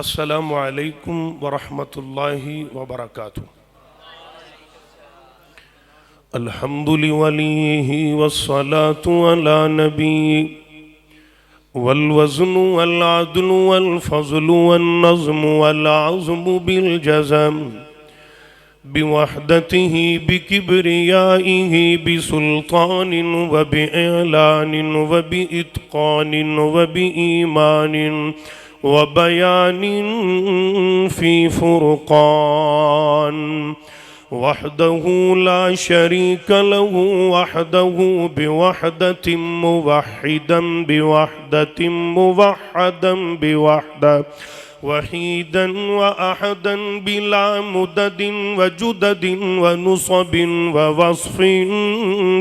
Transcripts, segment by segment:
السلام علیکم ورحمۃ اللہ وبرکاتہ۔ الحمد لولیہ والصلاة علی نبی والوزن والعدل والفضل والنظم والعظم بالجزم بوحدته بكبريائه بسلطان وبإعلان وبإتقان وبإيمان وبيان في فرقان وحده لا شريك له وحده بوحدة موحدا بوحدة موحدا بوحدة وحيدا وأحدا بلا مدد وجدد ونصب ووصف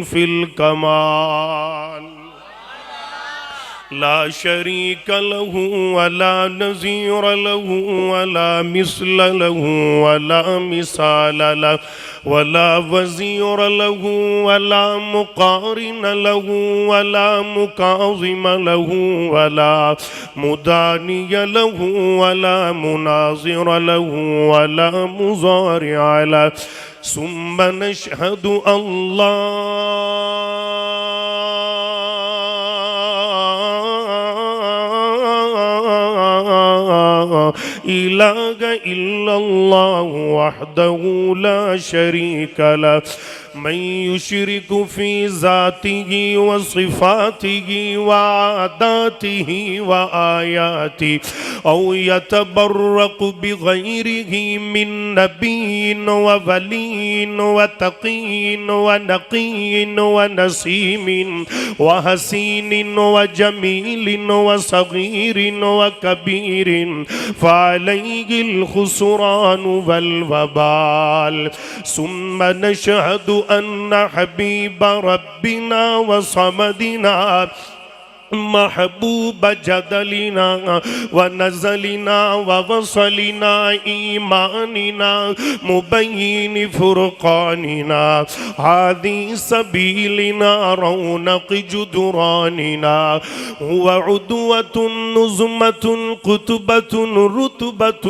في الكمال لا شريك له ولا نظير له ولا مثل له ولا مثال له ولا وزير له ولا مقارن له ولا مكاظم له ولا مداني له ولا مناظر له ولا مضارع له ثم نشهد إله إلا الله وحده لا شريك له من يشرك في ذاته وصفاته وعاداته وآياته أو يتبرق بغيره من نبي وولي وتقي ونقي ونسيم وحسين وجميل وصغير وكبير فعليه الخسران والوبال ثم نشهد أن حبيب ربنا وصمدنا محبوب جدلنا ونزلنا ووصلنا إيماننا مبين فرقاننا هذه سبيلنا رونق جدراننا هو عدوة نظمة قطبة رتبة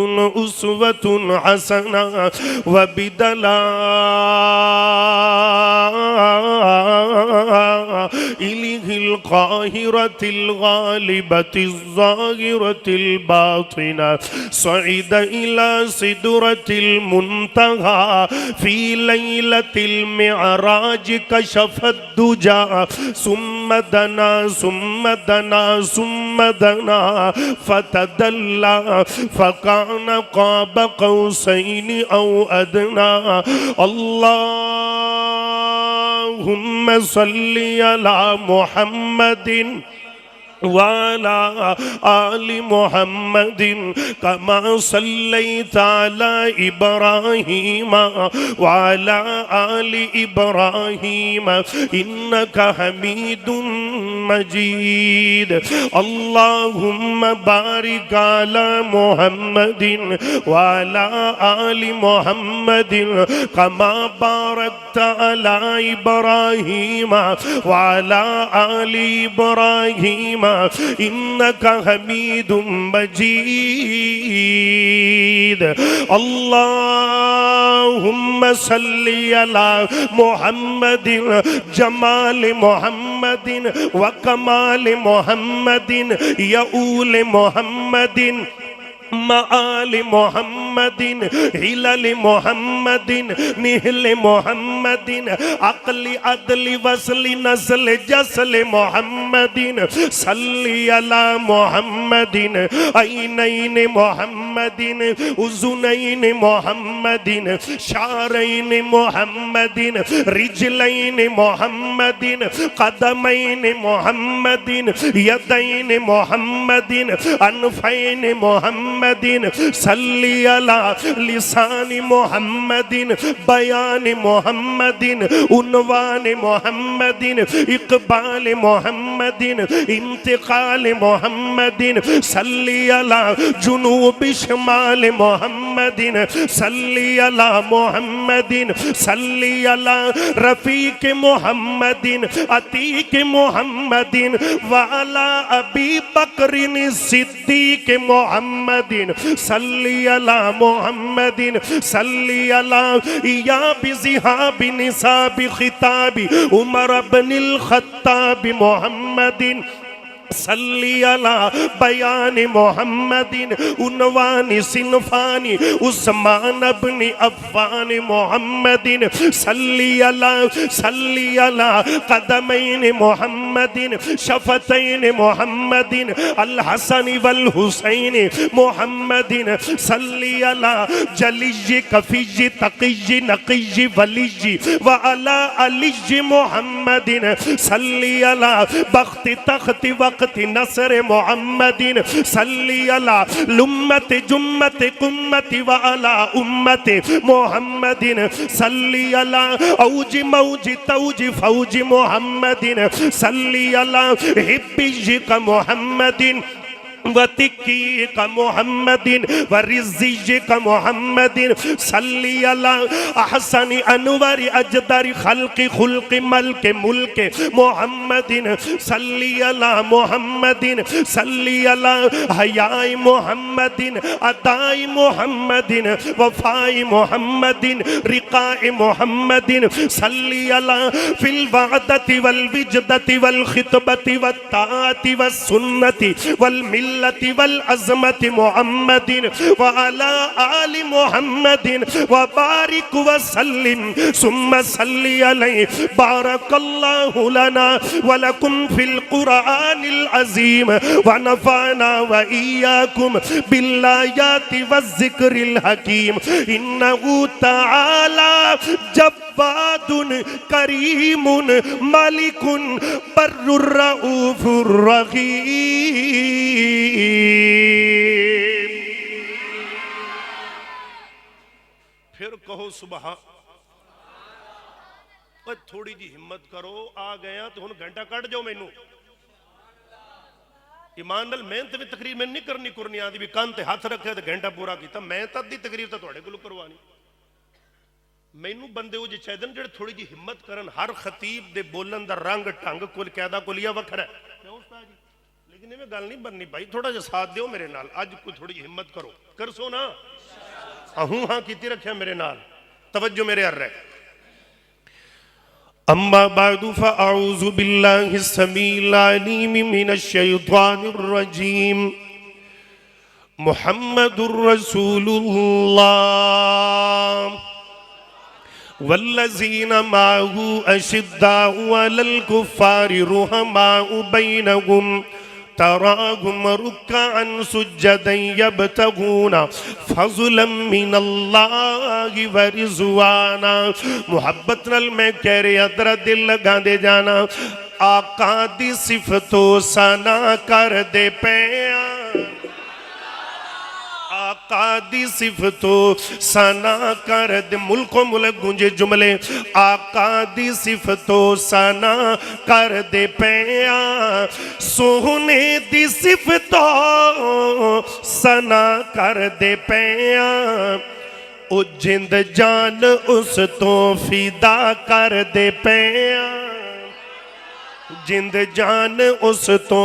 أسوة حسنة وبدلائله القاهرة الغالبة الظاهرة الباطنة صعد إلى سدرة المنتهى في ليلة المعراج كشف الدجى ثم دنا ثم دنا ثم دنا فتدلى فكان قاب قوسين أو أدنى اللهم صل على محمد وعلى آل محمد كما صليت على إبراهيم وعلى آل إبراهيم إنك حميد مجيد اللهم بارك على محمد وعلى آل محمد كما باركت على إبراهيم وعلى آل إبراهيم إنك حميد مجيد اللهم صل على محمد جمال محمد وكمال محمد يؤول محمد معال محمد هلال محمد نهل محمد عقل عدل وصل نسل جسل محمد صلي على محمد عينين محمد أذنين محمد شعرين محمد رجلين محمد قدمين محمد يدين محمد أنفين محمد صلی علی لسان محمد بیان محمد عنوان محمد اقبال محمد انتقال محمد صلی علی جنوب شمال محمد محمد صلی علی محمد صلی علی رفیق محمد عتیق محمد وعلی ابی بکر صدیق محمد صلی علی محمد صلی علی یا بزہاب نصاب خطاب عمر بن الخطاب محمد صلی علی بیان محمد عنوان صنفان عثمان بن عفان محمد صلی علی قدمین محمد شفتین محمد الحسن والحسین محمد صلی علی جلی کفی تقی نقی ولی وعلی علی محمد صلی علی بخت تخت وقت نصر محمد صلی علی لمت جمت قمت وعلا امت محمد صلی علی اوج موج توج فوج محمد صلی علی حبی کا محمد وتکی کا محمد ورزی کا محمد صلی علی احسن انور اجدر خلق خلق ملک ملک محمد صلی علی محمد صلی علی حیاء محمد اداء محمد وفاء محمد رقاء محمد صلی علی فی الوعدت والوجدت والخطبت والطاعت والسنت والملت والعظمت محمد وعلى آل محمد وبارك وسلم ثم صلي عليه بارك الله لنا ولكم في القرآن العظيم ونفعنا وإياكم بالآيات والذكر الحكيم إنه تعالى جواد كريم ملك بر الرؤوف الرحيم. پھر کہو سبحان. تھوڑی جی ہمت کرو, آ گیا تو ہن گھنٹہ کٹ جاؤ. مینوں ایمان نال محنت بھی تقریر میں نہیں کرنی آدھی بھی کان تے ہاتھ رکھے تو گھنٹہ پورا کیتا. میں تد دی تقریر تو تھوڑے کولوں کروانی. مینوں بندے وہ جی چاہتے ہیں جڑے تھوڑی جی ہمت کرن. ہر خطیب دے بولن دا رنگ ٹھنگ کل قیادہ کلیا وکھرا ہے. کیوں استاد جی؟ لیکن میں گل نہیں بننی بھائی, تھوڑا جا ساتھ دیو میرے نال. اج کوئی تھوڑی جی ہمت کرو. کر سو نا ہوں ہاں کیتی رکھیا میرے نال. توجہ میرے ار رہے. اما بعد فاعوذ باللہ السمیع العلیم من الشیطان الرجیم. محمد رسول اللہ والذین معه اشداء علی الکفار رحماء بینہم تراہم رکعا سجدا یبتغون فضلا من اللہ ورضوانا. محبت نال میں کہہ رہے ادرا دل لگا دے جانا. آقا دی صفتو سنا کر دے پیاں. آقا دی صفتو سنا کر دے. ملک و ملک گنجے جملے. آقا دی صفتو سنا کر دے پیاں. سونے دی صفتو سنا کر دے پیاں. او جند جان اس تو فدا کر دے پیاں. جند جان اس تو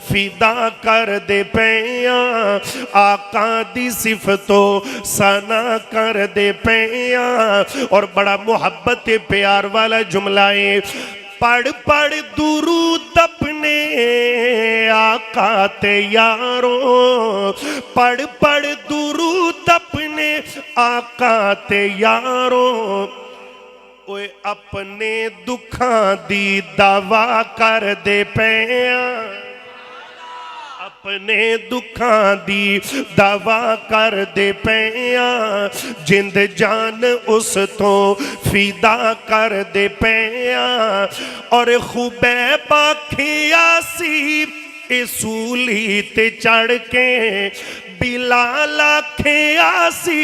فدا کر دے پیاں. آقا دی صفتو سنا کر دے پیاں. اور بڑا محبت پیار والا جملہ ہے. پڑھ پڑھ درود اپنے آقا تے یاروں. پڑھ پڑھ درود اپنے آقا تے یاروں. اوے اپنے دکھاں دی دعویٰ کر دے پیاں. اپنے دکھاں دی دعویٰ کر دے پیاں. جند جان اس تو فدا کر دے پیاں. اور خوبیبہ کھیاسی اصولی تے چڑھ کے بلال کھیاسی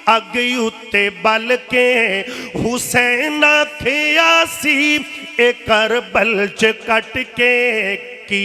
اگئی اتے بل کے حسین کھیاسی اے کربل چ کٹ کے کی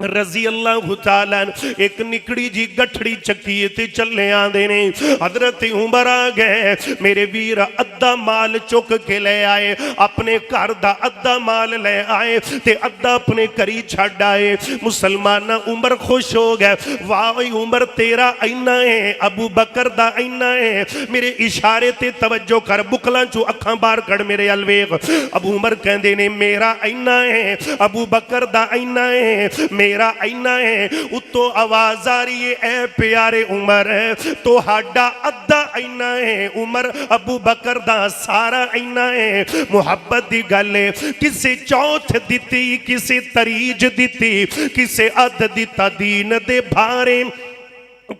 رضی اللہ تعالیٰ ایک نکڑی جی گٹھڑی چکیے تے چلے آندے نے حضرت عمر آ گئے میرے ویر ادھا مال چک کے لے آئے اپنے گھر دا ادھا مال لے آئے تے ادھا اپنے کری چھڑ آئے مسلمانہ عمر خوش ہو گئے واہ عمر تیرا اینا ہے ابو بکر دا اینا ہے میرے اشارے تے توجہ کر بکلاں چو اکھاں بار کڑ میرے الویغ ابو عمر کہندے نے میرا اینا ہے ابو بکر دا اینا ہے میرا اینا ہے اتو آواز آ رہی ہے اے پیارے عمر تو ہاڈا ادھا اینا ہے عمر ابو بکر دا سارا اینا ہے محبت دی گلے کسے چوتھ دیتی کسے تریج دیتی کسے اد دیتا دین دے بھارے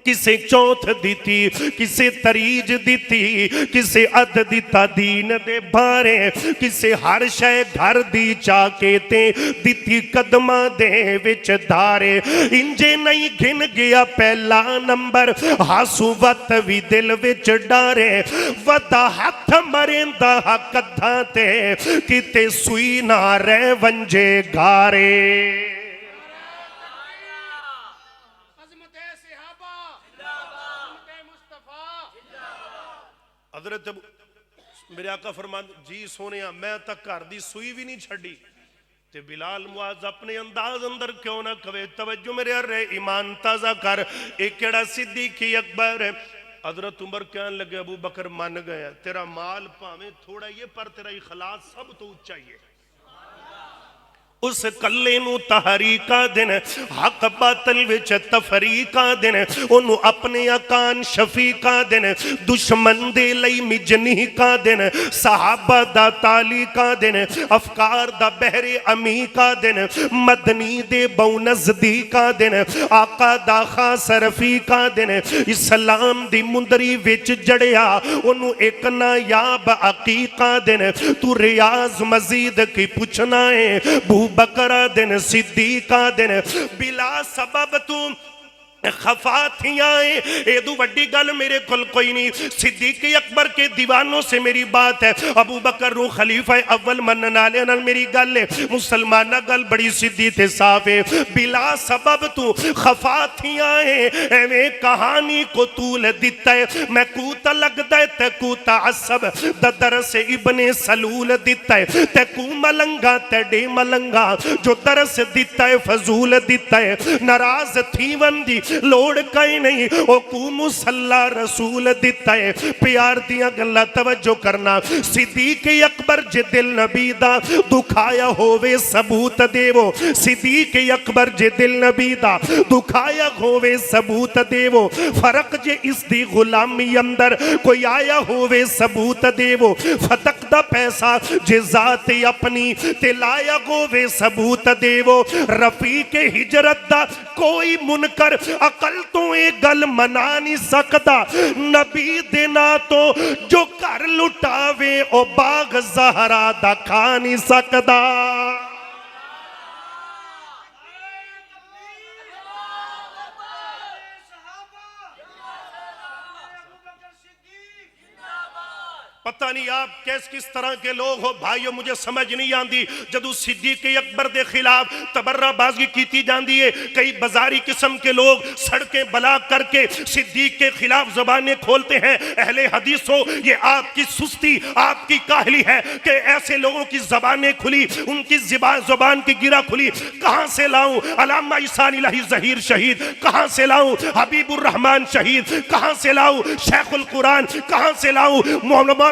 کسے چوتھ دیتی کسے تریج دیتی کسے اد دیتا دین دے بھارے کسے ہر شے گھر دی چاکیتے دیتی قدمہ دے وچ دھارے انجے نہیں گھن گیا پہلا نمبر ہاسو وط وی دل وچ ڈارے ودا ہاتھ مرندہ کدھا تے کتے سوئی نہ رہ ونجے گارے حضرت میرے آقا فرمان جی سونیا میں تک کر دی سوئی بھی نہیں چھڑی تے بلال معاذ اپنے انداز اندر کیوں نہ کوے توجہ میرے ارے ایمان تازہ کر ایک کیڑا صدیقی اکبر ہے حضرت عمر کہنے لگے ابو بکر مان گیا تیرا مال پاویں تھوڑا یہ پر تیرا اخلاص سب تو اچھا ہی ہے اس کلے نو تحریکہ دن حق باطل وچ تفریقہ دن انو اپنے اکان شفیقہ دن دشمن دے لئی مجنیقہ دن صحابہ دا تالیقہ دن افکار دا بحر امیقہ دن مدنی دے بو نزدیقہ دن آقا دا خاص رفیقہ دن اسلام دی مندری وچ جڑیا انو ایک نایاب عقیقہ دن تو ریاض مزید کی پوچھنا ہے بھو بکرہ دن صدیقہ دن بلا سبب تو خفا تھی آئیں اے دو وڈی گل میرے کل کوئی نہیں صدیق اکبر کے دیوانوں سے میری بات ہے ابو بکر رو خلیفہ اول منن آلے انہوں میری گل ہے مسلمانہ گل بڑی صدی تھے صاف ہے بلا سبب تو خفا تھی آئیں اے میں کہانی کو طول دیتا ہے میں کوتا لگتا ہے تے کوتا عصب درس ابن سلول دیتا ہے تے کو ملنگا تے ڈے ملنگا جو درس دیتا ہے فضول دیتا ہے ناراض تھی وندی لوڑ کئی نہیں او کو مسلح رسول دیتا ہے پیار دیا گلہ توجہ کرنا صدیق اکبر جے دل نبی دا دکھایا ہووے ثبوت دیو صدیق اکبر جے دل نبی دا دکھایا ہووے ثبوت دیو فرق جے اس دی غلامی اندر کوئی آیا ہووے ثبوت دیو فتق دا پیسہ جے ذات اپنی تلایا ہووے ثبوت دیو رفیق ہجرت دا کوئی منکر عقل تو ایک گل منا نہیں سکتا نبی دینا تو جو کر لٹاوے او باغ زہرا دا کھا نہیں سکتا پتہ نہیں آپ کس طرح کے لوگ ہو بھائیو مجھے سمجھ نہیں آندی جدو صدیق اکبر دے خلاف تبرہ بازی کیتی جاندی ہے کئی بازاری قسم کے لوگ سڑکیں بلاک کر کے صدیق کے خلاف زبانیں کھولتے ہیں اہل حدیث ہو یہ آپ کی سستی آپ کی کاہلی ہے کہ ایسے لوگوں کی زبانیں کھلی ان کی زبان کی گرہ کھلی کہاں سے لاؤں علامہ عیسان الہی ظہیر شہید کہاں سے لاؤں حبیب الرحمن شہید کہاں سے لاؤں شیخ القرآن کہاں سے لاؤں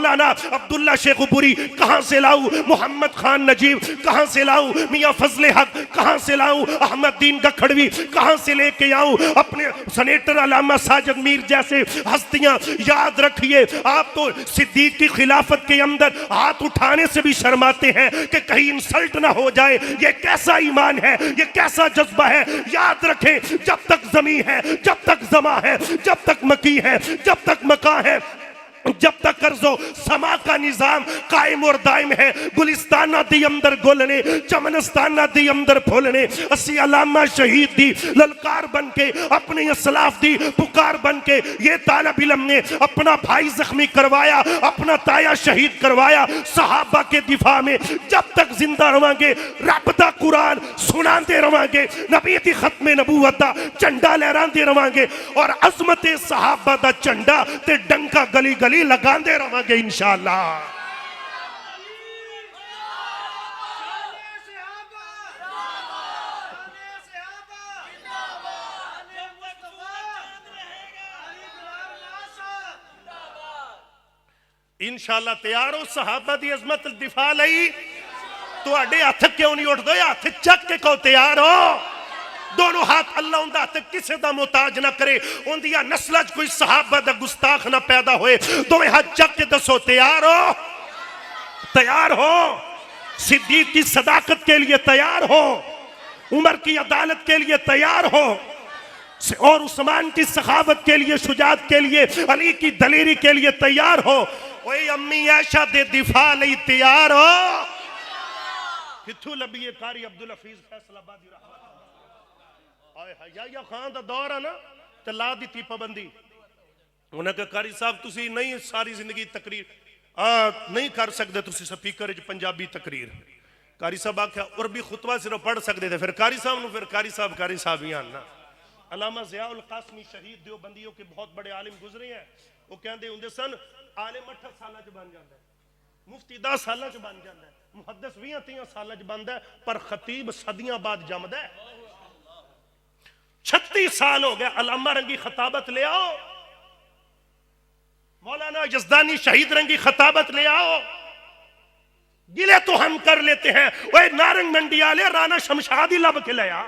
مولانا عبداللہ شیخ پوری کہاں سے لاؤں محمد خان نجیب کہاں سے لاؤں میاں فضل حق کہاں سے لاؤں احمد دین گکھڑوی کہاں سے لے کے آؤں اپنے سنیٹر علامہ ساجد میر جیسے ہستیاں یاد رکھیے آپ تو صدیق کی خلافت کے اندر ہاتھ اٹھانے سے بھی شرماتے ہیں کہ کہیں انسلٹ نہ ہو جائے یہ کیسا ایمان ہے یہ کیسا جذبہ ہے یاد رکھیں جب تک زمین ہے جب تک زماں ہے جب تک مکی ہے جب تک مکاں ہے جب تک ارض و سما کا نظام قائم اور دائم ہے، گلستانہ دی اندر گلنے، چمنستانہ دی اندر پھولنے، اسی علامہ شہید دی للکار بن کے، اپنے اسلاف دی پکار بن کے، یہ طالب علم نے اپنا بھائی زخمی کروایا، اپنا تایا شہید کروایا صحابہ کے دفاع میں۔ جب تک زندہ رہاں گے رب دا قرآن سنان دے رہاں گے، نبی دی ختم نبوت دا چنڈا لہران دے رہاں گے، اور عظمت صحابہ دا چنڈا تے ڈنکا گلی گلی لگان دے رہاں گے انشاءاللہ۔ انشاءاللہ تیار ہو صحابہ دی عظمت دفاع لئی؟ تو اڈے ہاتھ کیوں نہیں اٹھ دو، یا ہاتھ چک کے کہو تیار ہو؟ دونوں ہاتھ اللہ اندہ تے کسے دا محتاج نہ کرے، اندیا نسلج کوئی صحابہ دا گستاخ نہ پیدا ہوئے، دونوں ہاتھ چک کے دسو تیار ہو؟ تیار ہو؟ صدیق کی صداقت کے لیے تیار ہو؟ عمر کی عدالت کے لیے تیار ہو؟ اور عثمان کی سخاوت کے لیے، شجاعت کے لیے، علی کی دلیری کے لیے تیار ہو؟ اوے امی عائشہ دے دفاع لئی تیار ہو؟ کتھو لبی قاری عبدالحفیظ فیصل آبادی رحمت یا خان دا دور ہے نا تے لا دیتی پابندی، انہاں کہ قاری صاحب تسی نہیں ساری زندگی تقریر نہیں کر سکتے، تسی سپیکر جو پنجابی تقریر، قاری صاحب آکھا عربی خطبہ صرف پڑھ سکتے تھے، پھر قاری صاحب نو پھر قاری صاحب ہی آنا۔ علامہ ضیاء القاسمی شہید دیوبندیوں کے بہت بڑے عالم گزرے ہیں، وہ کہندے ہوندے سن عالم 8 سالہ چ بن جاندا ہے، مفتی 10 سالہ چ بن جاندا ہے، محدث 20-30 سالہ چ بندا ہے، پر خطیب صدیاں بعد جمدا ہے۔ 36 سال ہو گیا، علامہ رنگی خطابت لے آؤ، مولانا یزدانی شہید رنگی خطابت لے آؤ، گلے تو ہم کر لیتے ہیں، وہ نارنگ منڈی آلے رانا شمشادی لب کے لیا۔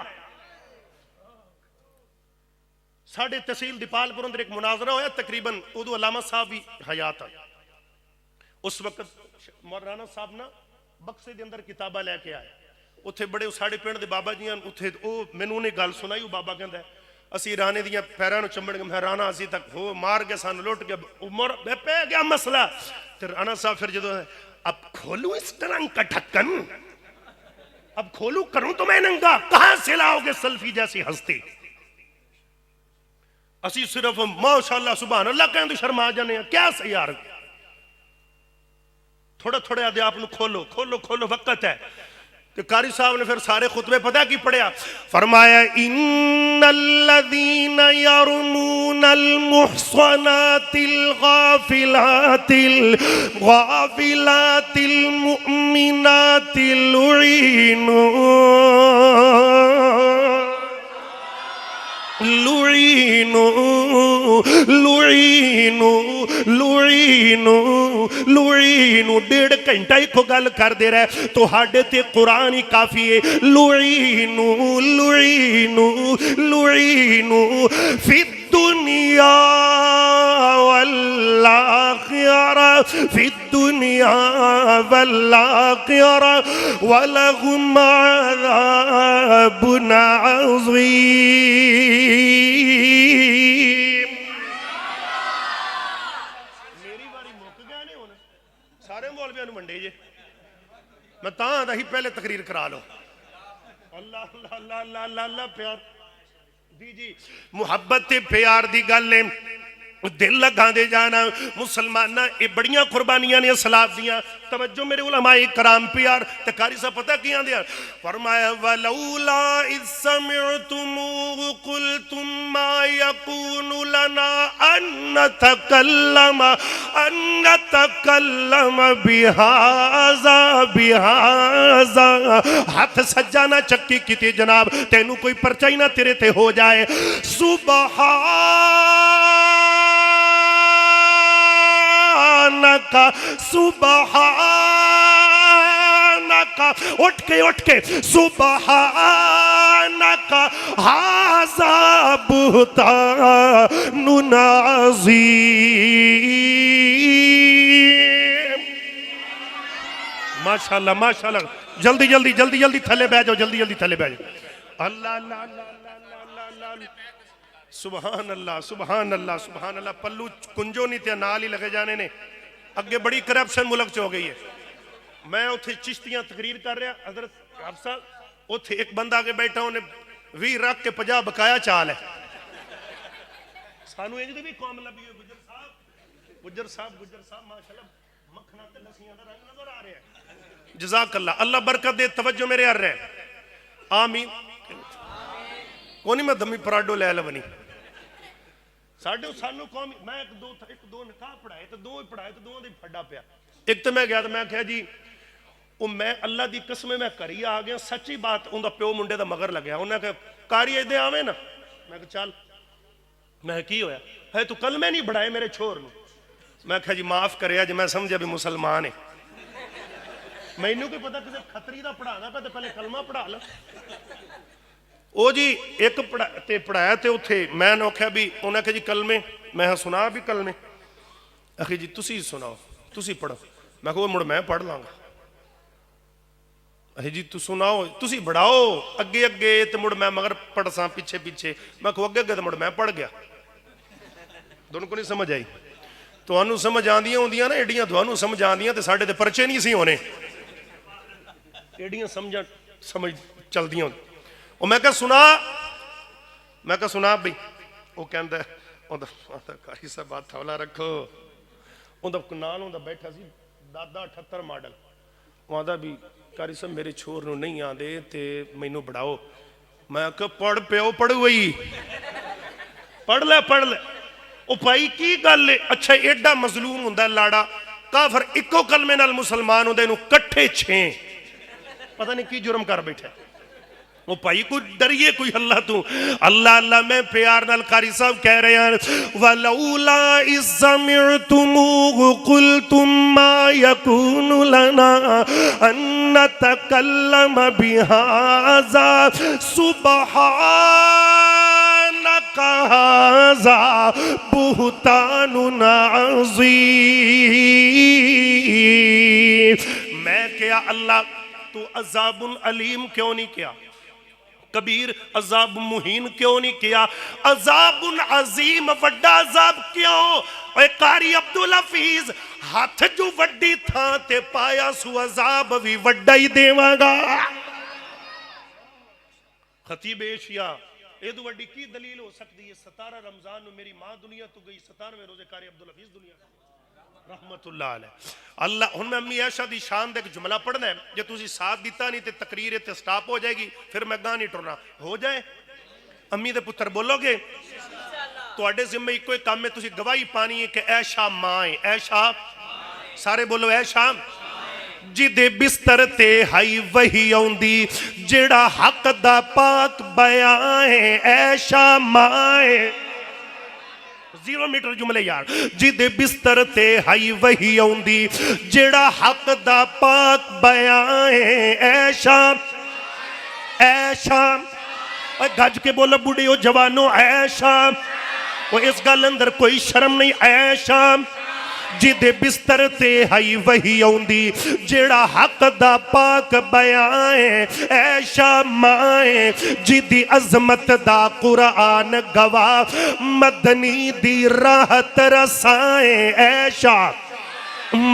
ساڑھے تحصیل دیپال پر اندر ایک مناظرہ ہویا، تقریباً ادو علامہ صاحب بھی حیات آیا، اس وقت مولانا صاحب نا بکسے دے اندر کتابہ لے کے آئے، اتھے بڑے ساڑھے پینڈ دے بابا جیاں اتھے میں نے انہیں گال سنائی، وہ بابا کہندہ ہے اسی رانے دیاں پیرانو چمبڑ گئے، میں رانا اسی تک ہو مار گیا سانو لوٹ گیا، عمر پہ گیا مسئلہ، پھر رانا صاحب پھر جدو ہے اب کھولوں اس ٹرنک کا ڈھکن، اب کھولوں کروں تو میں ننگا، کہاں سے لاؤ گے سلفی جیسی ہستی؟ اسی صرف ماشاءاللہ سبحان اللہ کہیں تو شرما جانے ہیں، کیا سے یار؟ تھوڑا تھوڑے آدھے آپ نے کھولو کھولو کھولو، وقت ہے کہ قاری صاحب نے پھر سارے خطبے پتہ کی پڑھیا، فرمایا ان الذین یرمون المحصنات الغافلات المؤمنات لعینو 1.5 گھنٹہ ہی کو گل کر دے رہا ہے تو ہاڑے تے قرآن ہی کافی ہے، لعینو فی الدنیا والآخرہ، فی الدنیا والآخرہ ولہم عذاب عظیم۔ میری باری موقع گیا نہیں ہونا، سارے مولویاں نو منڈے جے، میں تاں دا ہی پہلے تقریر کرا لو۔ اللہ اللہ اللہ اللہ اللہ اللہ پیار جی محبت پیار دی گلے دل لگا دے جانا مسلمانہ اے بڑیاں قربانیاں نے اسلاف دیاں۔ توجہ میرے علماء کرام پیار تکاری سا پتہ کیاں دیا، فرمایا وَلَوْلَا اِذْ سَمِعْتُمُوهُ قُلْتُمْ مَا يَكُونُ لَنَا أَن نَتَكَلَّمَ بِهَذَا ہاتھ سجانا چکی کی تھی جناب، تینوں کوئی پرچائی نہ تیرے تے ہو جائے، سبحانک اٹھ کے سبحانک ھذا بہتان عظیم۔ ماشاءاللہ ماشاءاللہ، جلدی جلدی جلدی جلدی تھلے بیٹھ جاؤ، جلدی جلدی تھلے بیٹھ جاؤ۔ اللہ اللہ اللہ اللہ اللہ سبحان اللہ سبحان اللہ سبحان اللہ. پلو کنجو نہیں تے نال ہی لگے جانے نے. اگے بڑی کرپشن ملک چ ہو گئی ہے. میں اتھے چشتیاں تقریر کر رہا, حضرت حافظ اتھے ایک بندہ آگے بیٹھا, انہیں 20 رکھ کے 50 بقایا چال ہے. سانو انج دی بھی قوم لبی ہے. گجر صاحب ماشاءاللہ مکھنا تے لسیاں دا رنگ نظر آ رہا ہے. جزاک اللہ, اللہ برکت دے. توجہ میرے ار رہے. آمین. کونی میں دمی پراڈو لے لونی سانو قوم. میں ایک دو نکاح پڑھائے تو دو پڑھائے تو دو دی پھڈا پیا. ایک تو میں گیا تو میں کہا جی وہ میں اللہ دی قسم میں کری آ گیا. سچی بات ان دا پیو منڈے دا مگر لگیا. انہیں کہا کاری ایدے آویں نا. میں کہا چل. میں کی ہویا ہے تو کلمہ نہیں بڑھائے میرے چھوڑ نو. میں کہا جی معاف کریا جی, میں سمجھا بھی مسلمان ہے. میں انہوں کو پتا کسی خطری دا پڑھانا پہ تو پہلے کلمہ پڑھا لو. او جی ایک پڑھایا تے اتھے میں نے کہا بھی انہیں کہا جی کلمے. میں سنا بھی کلمے. اخی جی تسی سناؤ تسی پڑھو. میں کہا وہ مڑ میں پڑھ لاں گا. اخی جی تو سناؤ تسی بڑھاؤ اگے اگے تے مڑ میں مگر پڑھ ساں پیچھے پیچھے. میں کہا اگے اگے تے مڑ میں پڑھ گیا. دونوں کو نہیں سمجھ آئی. تو انہوں سمجھ آندیاں ہوندیاں نا ایڈیاں تو انہوں سمجھ آندیاں تے ساڑھے تے پرچے نہیں سی ہونے. ایڈیاں سمجھ چل دیاں. اور میں کہا سنا. میں کہا سنا بھی. وہ کہندہ ہے کاری صاحب بات تھولا رکھو. نال ہوں بیٹھا سی دادا 78 ماڈل. وہاں دا بھی کاری صاحب میرے چھوڑ نو نہیں آندے تے میں نو بڑھاؤ. میں کہا پڑھ پیو پڑھ ہوئی. پڑھ لے. او پائی کی گل لے. اچھا ایڈا مظلوم ہوندہ ہے لاڑا کافر اکو کلمے نال مسلمان ہوندے انہوں کٹھے چھیں. پتہ نہیں کی جرم کر بیٹھے. وہ پائی کوئی ڈریے کوئی اللہ تو. اللہ اللہ میں پیار نال قاری صاحب کہہ رہے ہیں وَلَوْلَا إِذْ سَمِعْتُمُوهُ قُلْتُمْ مَا يَكُونُ لَنَا أَن نَّتَكَلَّمَ بِهَذَا سُبْحَانَكَ هَذَا بُهْتَانٌ عَظِيمٌ. میں کیا اللہ تو عذاب علیم کیوں نہیں کیا, کبیر عذاب مہین کیوں نہیں کیا, عذاب عظیم وڈا عذاب کیوں. اے قاری عبدالحفیظ ہاتھ جو وڈی تھا تے پایا سو عذاب بھی وڈا ہی دیواں گا. خطیب ایشیا اے دو وڈی کی دلیل ہو سکتی ہے. 17 رمضان میں میری ماں دنیا تو گئی, 17ویں روزے قاری عبدالحفیظ دنیا تو رحمت اللہ علیہ. اللہ ہن میں امی عائشہ دی شان دے جملہ پڑھنا ہے. جے تسی ساتھ دیتا نہیں تے تقریر تے سٹاپ ہو جائے گی, پھر میں گاہ نہیں ٹرنا. ہو جائے امی دے پتر بولو گے تو اڈے ذمہ ایک کوئی کام میں تسی گواہی پانی ہے کہ اے شاہ مائیں. اے شاہ سارے بولو اے شاہ جی دے بستر تے ہائی وہی آؤندی جیڑا حق دا پاک بیائیں. اے شاہ مائیں 0 میٹر جملے یار. جی دے بستر تے ہائی وہی آؤندی جیڑا حق دا پاک بیائیں. اے شام اے شام گج کے بولا بوڑی ہو جوانو. اے شام وہ اس گل اندر کوئی شرم نہیں. اے شام جی دے بستر تے ہائی وہی آؤندی جیڑا حق دا پاک بیائیں. اے شامائیں جی دی عظمت دا قرآن گواہ مدنی دی راحت رسائیں. اے شام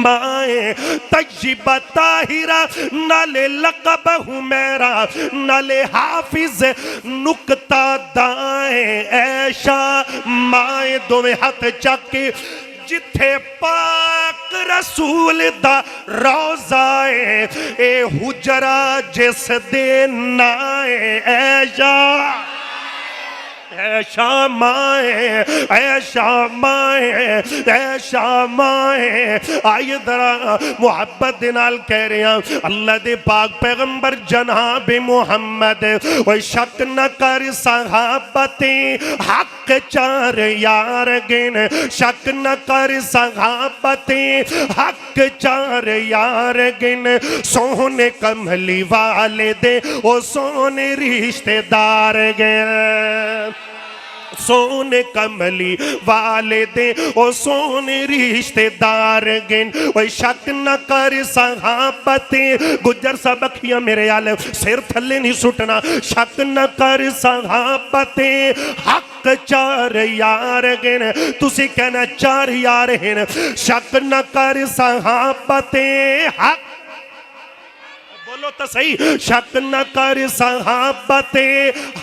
مائیں طیبہ طاہرہ نالے لقب حمیرہ نالے حافظ نکتہ دائیں. اے شامائیں دوے ہاتھ چاکے جتھے پاک رسول دا روزائے اے حجرہ جس دے نائے. اے شاہ اے شامائیں اے شامائیں اے شامائیں. آئیے ذرا محبت دنال کہہ رہے ہیں اللہ دے پاک پیغمبر جناب محمد وہ شک نہ کر صحابتیں حق چار یار گن. شک نہ کر صحابتیں حق چار یار گن. سونے کملی والدے او سونے رشتہ دار گن. سونے کملی والدے او سونے رشتے دار گن. وہ شک نہ کر صحابتیں گجر سبکیاں میرے آلے سر تھلے نہیں سٹنا. شک نہ کر صحابتیں حق حق چار یار گن تسی کہنا چار یار ہیں شک نہ کر صحابت حق بولو تو صحیح شک نہ کر صحابت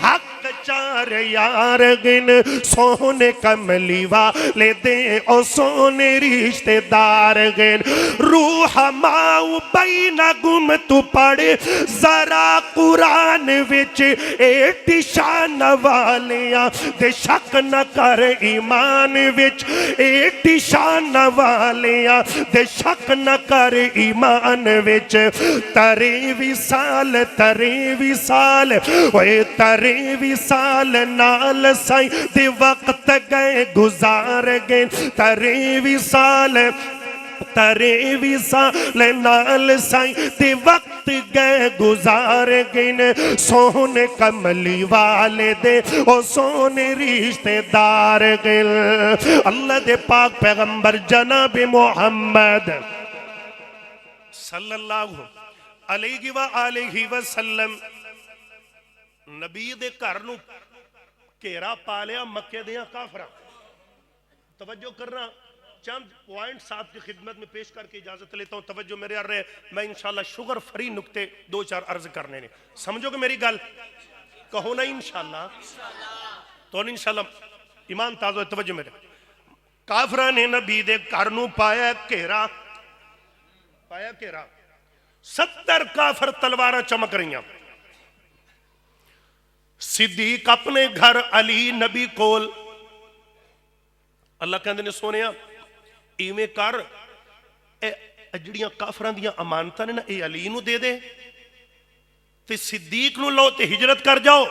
حق چار یار گن سونے کملی والے دیں اور سونے رشتے دار گن روح ماؤ بینگم تو پڑھے ذرا قرآن وچ ایٹی شان والیاں دے شک نہ کر ایمان وچ ایٹی شان والیاں دے شک نہ کر ایمان وچ تریوی سال اوے تریوی سال نال سائیں دے وقت گئے گزار گئے تریوی سال نال سائیں دے وقت گئے گزار گئے سونے کملی والے دے او سونے رشتے دار گئے اللہ دے پاک پیغمبر جناب محمد صلی اللہ علیہ وآلہ وسلم نبی دے گھر نو گھیرا پا لیا مکے دیاں کافراں توجہ کرنا چند پوائنٹس آپ کی خدمت میں پیش کر کے اجازت لیتا ہوں توجہ میرے آ رہے میں انشاءاللہ شوگر فری نکتے دو چار عرض کرنے نے سمجھو کہ میری گل کہو نا انشاءاللہ تو انشاءاللہ ایمان تازہ توجہ میرے کافراں نے نبی دے گھر نو پایا گھیرا 70 کافر تلوارہ چمک رہی ہیں صدیق اپنے گھر علی نبی کول اللہ کہندے نے سونیا ایویں کر جڑیاں کافراں دیاں امانتاں نے نا اے علی نو دے دے تے صدیق نو لو تے ہجرت کر جاؤ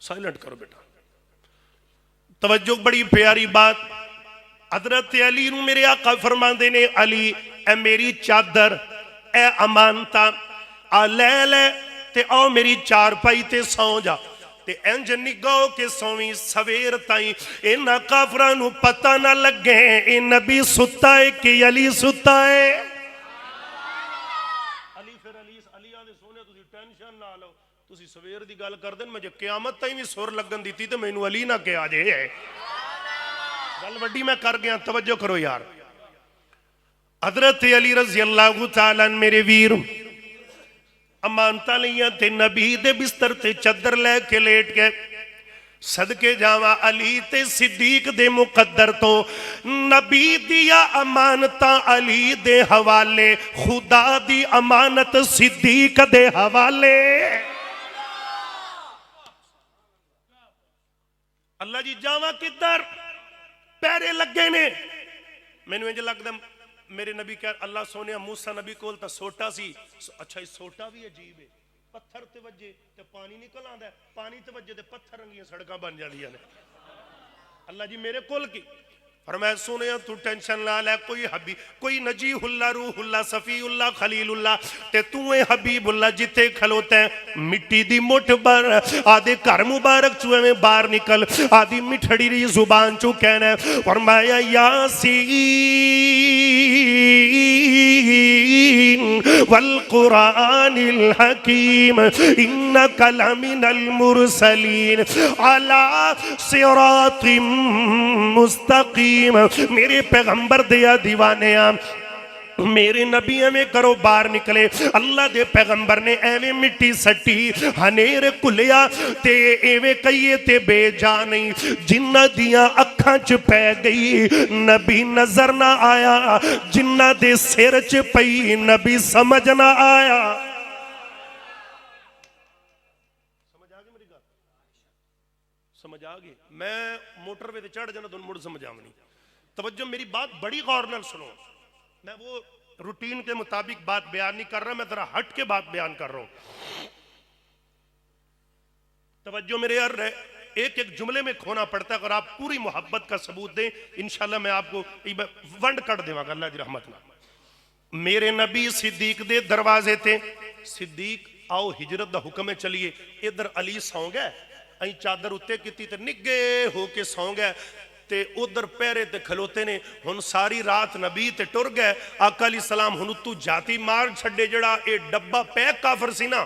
سائلنٹ کرو بیٹا توجہ بڑی پیاری بات حضرت علی نو میرے آقا فرماندے نے علی اے میری چادر اے امانتا آ لے لے تے آؤ میری چار پائی تے سو جا تے انج نگاؤ کے سویں سویر تائیں اینا کافرانو پتہ نہ لگے اے نبی ستا ہے کہ علی ستا ہے علی پھر علی آنے سونے تسی ٹینشن نہ لو تسی سویر دی گل کر دیں مجھے قیامت تائیں بھی سور لگن دیتی تے میں انہوں علی نہ کیا جے گل وڈی میں کر گیا توجہ کرو یار حضرت علی رضی اللہ تعالیٰ میرے ویر امانتا لیاں تے نبی دے بستر تے چادر لے کے لیٹ کے صدقے جاواں علی تے صدیق دے مقدر تو نبی دیا امانتا علی دے حوالے خدا دی امانت صدیق دے حوالے اللہ جی جاواں کدھر پیرے لگے نے میں نے لگ دم میرے نبی کہا اللہ سونے موسیٰ نبی کول تا سوٹا سی اچھا یہ سوٹا بھی عجیب ہے پتھر تے وجہ تے پانی نکل آندا ہے پانی تے وجہ تے پتھر رنگیاں سڑکاں بن جاندیاں نے اللہ جی میرے کول کی فرمایا سونے تو ٹینشن نہ لے کوئی حبیب کوئی نجیح اللہ روح اللہ صفی اللہ خلیل اللہ تے تو اے حبیب اللہ جتے کھلوتے ہیں مٹی دی مٹھ بر آدھے گھر مبارک چوئے میں باہر نکل آدھی مٹھڑی ری زبان چو کہنا ہے فرمایا یاسین والقرآن الحکیم انکا لمن المرسلین علی صراط مستقیم میرے پیغمبر دیا دیوانے میرے نبی میں کرو باہر نکلے اللہ دے پیغمبر نے ایویں مٹی سٹی ہنیر کلیا تے ایویں کئیے تے بے جانی جنہ دیا اکھاں چ پہ گئی نبی نظر نہ آیا جنہ دے سر چ پئی نبی سمجھ نہ آیا سمجھ آگے میری گا سمجھ آگے میں موٹر پہ چڑھ جانا تو مڑ سمجھ آمنی توجہ میری بات بڑی غور نال سنو میں وہ روٹین کے مطابق بات بیان نہیں کر رہا میں ذرا ہٹ کے بات بیان کر رہا ہوں توجہ میرے یار ایک ایک جملے میں کھونا پڑتا ہے اگر آپ پوری محبت کا ثبوت دیں انشاءاللہ میں آپ کو ونڈ کٹ دے گا اللہ دی رحمت نہ میرے نبی صدیق دے دروازے تھے صدیق آؤ ہجرت دا حکم ہے چلیے ادھر علی سو گئے این چادر اتے کیتی تے نگے ہو کے سو گئے تے ادھر پیرے تے کھلوتے نے ہن ساری رات نبی تے ٹر گئے آقا علیہ السلام ہن تو جاتی مار چھڑے جڑا اے ڈبا پیک کافر سی نا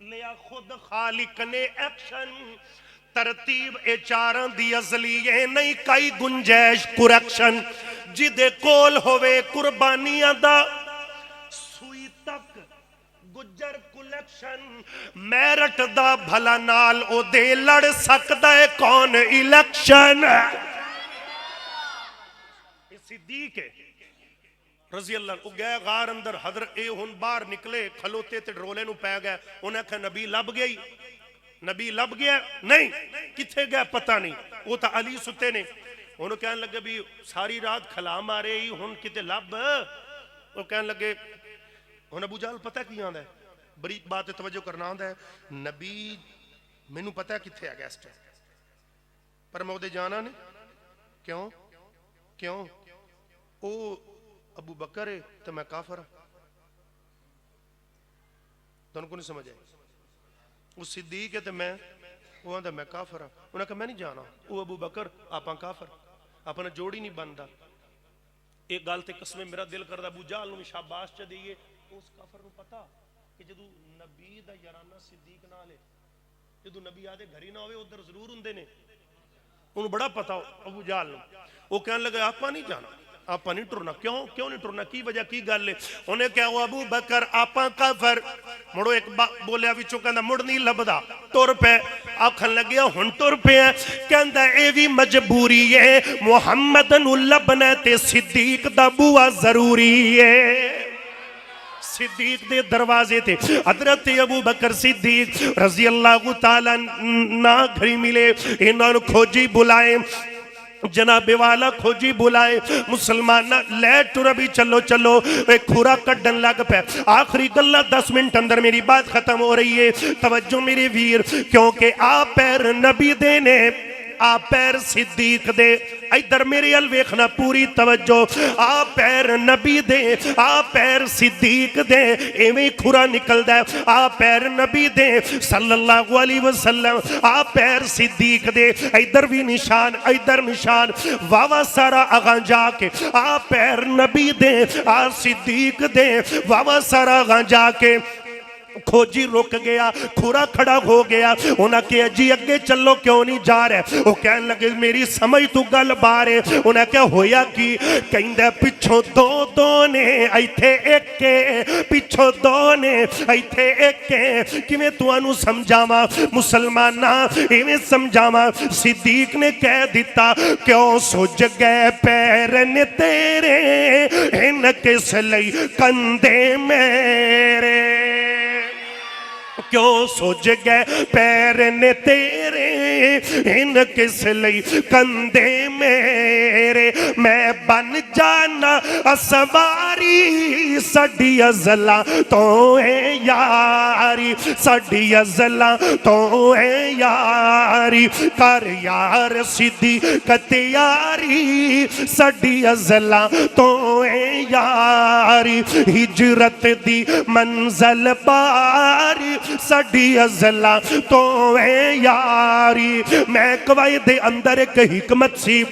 لیا خود خالق نے ایکشن ترتیب اے چاراں دی ازلی ہے نہیں کئی گنجائش کریکشن جدے کول ہوئے قربانیاں دا سوئی تک گجر کلیکشن میرٹ دا بھلا نال او دے لڑ سکتا ہے کون الیکشن صدیق ہے رضی اللہ عنہ گئے غار اندر حضرت اے ہن باہر نکلے کھلوتے تے رولے نو پہ گئے انہیں کہا نبی لب گئی نبی لب گیا نہیں کتھے گیا پتہ نہیں وہ تا علی ستے نے انہوں کہنے لگے بھی ساری رات کھلا مارے ہی ہن کتے لب وہ کہنے لگے ہن ابو جہل پتہ کی آندہ ہے بڑی بات توجہ کرنا آندہ ہے نبی میں نو پتہ ہے کتھے آ گیا اس ٹائم پر میں دے جانا نہیں کیوں او ابو بکر ہے تو میں کافر دونوں کو نہیں سمجھ آئی وہ صدیق ہے تو میں وہ آندھا میں کافر انہوں نے کہا میں نہیں جانا وہ ابو بکر آپاں کافر اپنا جوڑی نہیں بندہ ایک گال تے قسمیں میرا دل کردہ ابو جہل میں شاباش چا دیئے اس کافر نو پتا کہ جدو نبی دا یارانہ صدیق نہ لے جدو نبی آدھے گھری نہ ہوئے ادھر ضرور ہندے نے انہوں بڑا پتا ابو جہل نو وہ کہنے لگے آپاں نہیں جانا آپا نہیں ٹرنا کیوں نہیں ٹرنا کی وجہ کی گل لے انہیں کہا وہ ابو بکر آپا کافر مڑو ایک بولیا وچوں کہندا مڑ نہیں لبدا ٹر پے آکھن لگیا ہن ٹر پے کہندا اے وی مجبوری ہے محمد نو لبنا تے صدیق دا بوا ضروری ہے صدیق دے دروازے تھے حضرت ابو بکر صدیق رضی اللہ تعالیٰ نہ گھری ملے انہوں نے کھوجی بلائے جناب والا کھوجی بلائے مسلمان لے ٹربی چلو ایک کھورا کڈن لگ پہ آخری گلہ 10 منٹ اندر میری بات ختم ہو رہی ہے توجہ میری ویر کیونکہ آپ پیر نبی دینے آپ پیر صدیق دے ادھر میری الویخنا پوری توجہ آپ پیر نبی دے آپ پیر صدیق دے ایویں کھرا نکل دے آپ پیر نبی دے صلی اللہ علیہ وسلم آپ پیر صدیق دے ادھر بھی نشان ادھر نشان واوا سارا اگاں جا کے آپ پیر نبی دے آپ صدیق دے واوا سارا اگاں جا کے کھوجی رک گیا کھورا کھڑا ہو گیا انہاں کہا جی اگے چلو کیوں نہیں جا رہے وہ کہنے لگے میری سمجھ تو گل بارے انہاں کہا ہویا کی کہیں دے پچھو دو نے ایتھے ایک کے پچھو دو نے ایتھے ایک کے کیویں تو انہوں سمجھاما مسلمانہ ایویں سمجھاما صدیق نے کہہ دیتا کیوں سوج گئے پیرن تیرے ان کس لئی کندے میرے کیوں سوج گئے پیرن تیرے ان کس لئی کندے میرے میں بن جانا اسواری سڈی ازلا تو ہے یاری سڈی ازلا تو ہے یاری کر یار صدیق تیاری سڈی ازلا تو ہے یاری ہجرت دی منزل باری سڈی ازلا تو ہے یاری میں کوئی دے اندر ایک حکمت سی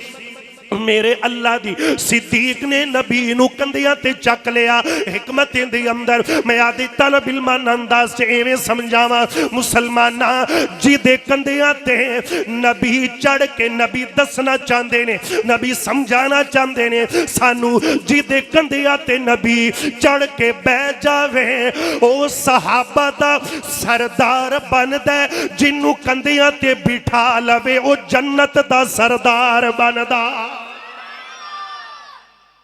میرے اللہ دی صدیق نے نبی نو کندیاں تے چک لیا حکمتیں دے اندر میں آدھی طلب علمان انداز سے ایویں سمجھاوا مسلمانہ جی دے کندیاں تے نبی چڑھ کے نبی دسنا چاندے نے نبی سمجھانا چاندے نے سانو جی دے کندیاں تے نبی چڑھ کے بے جاوے او صحابہ دا سردار بن دے جنو کندیاں تے بٹھا لوے او جنت دا سردار بن دا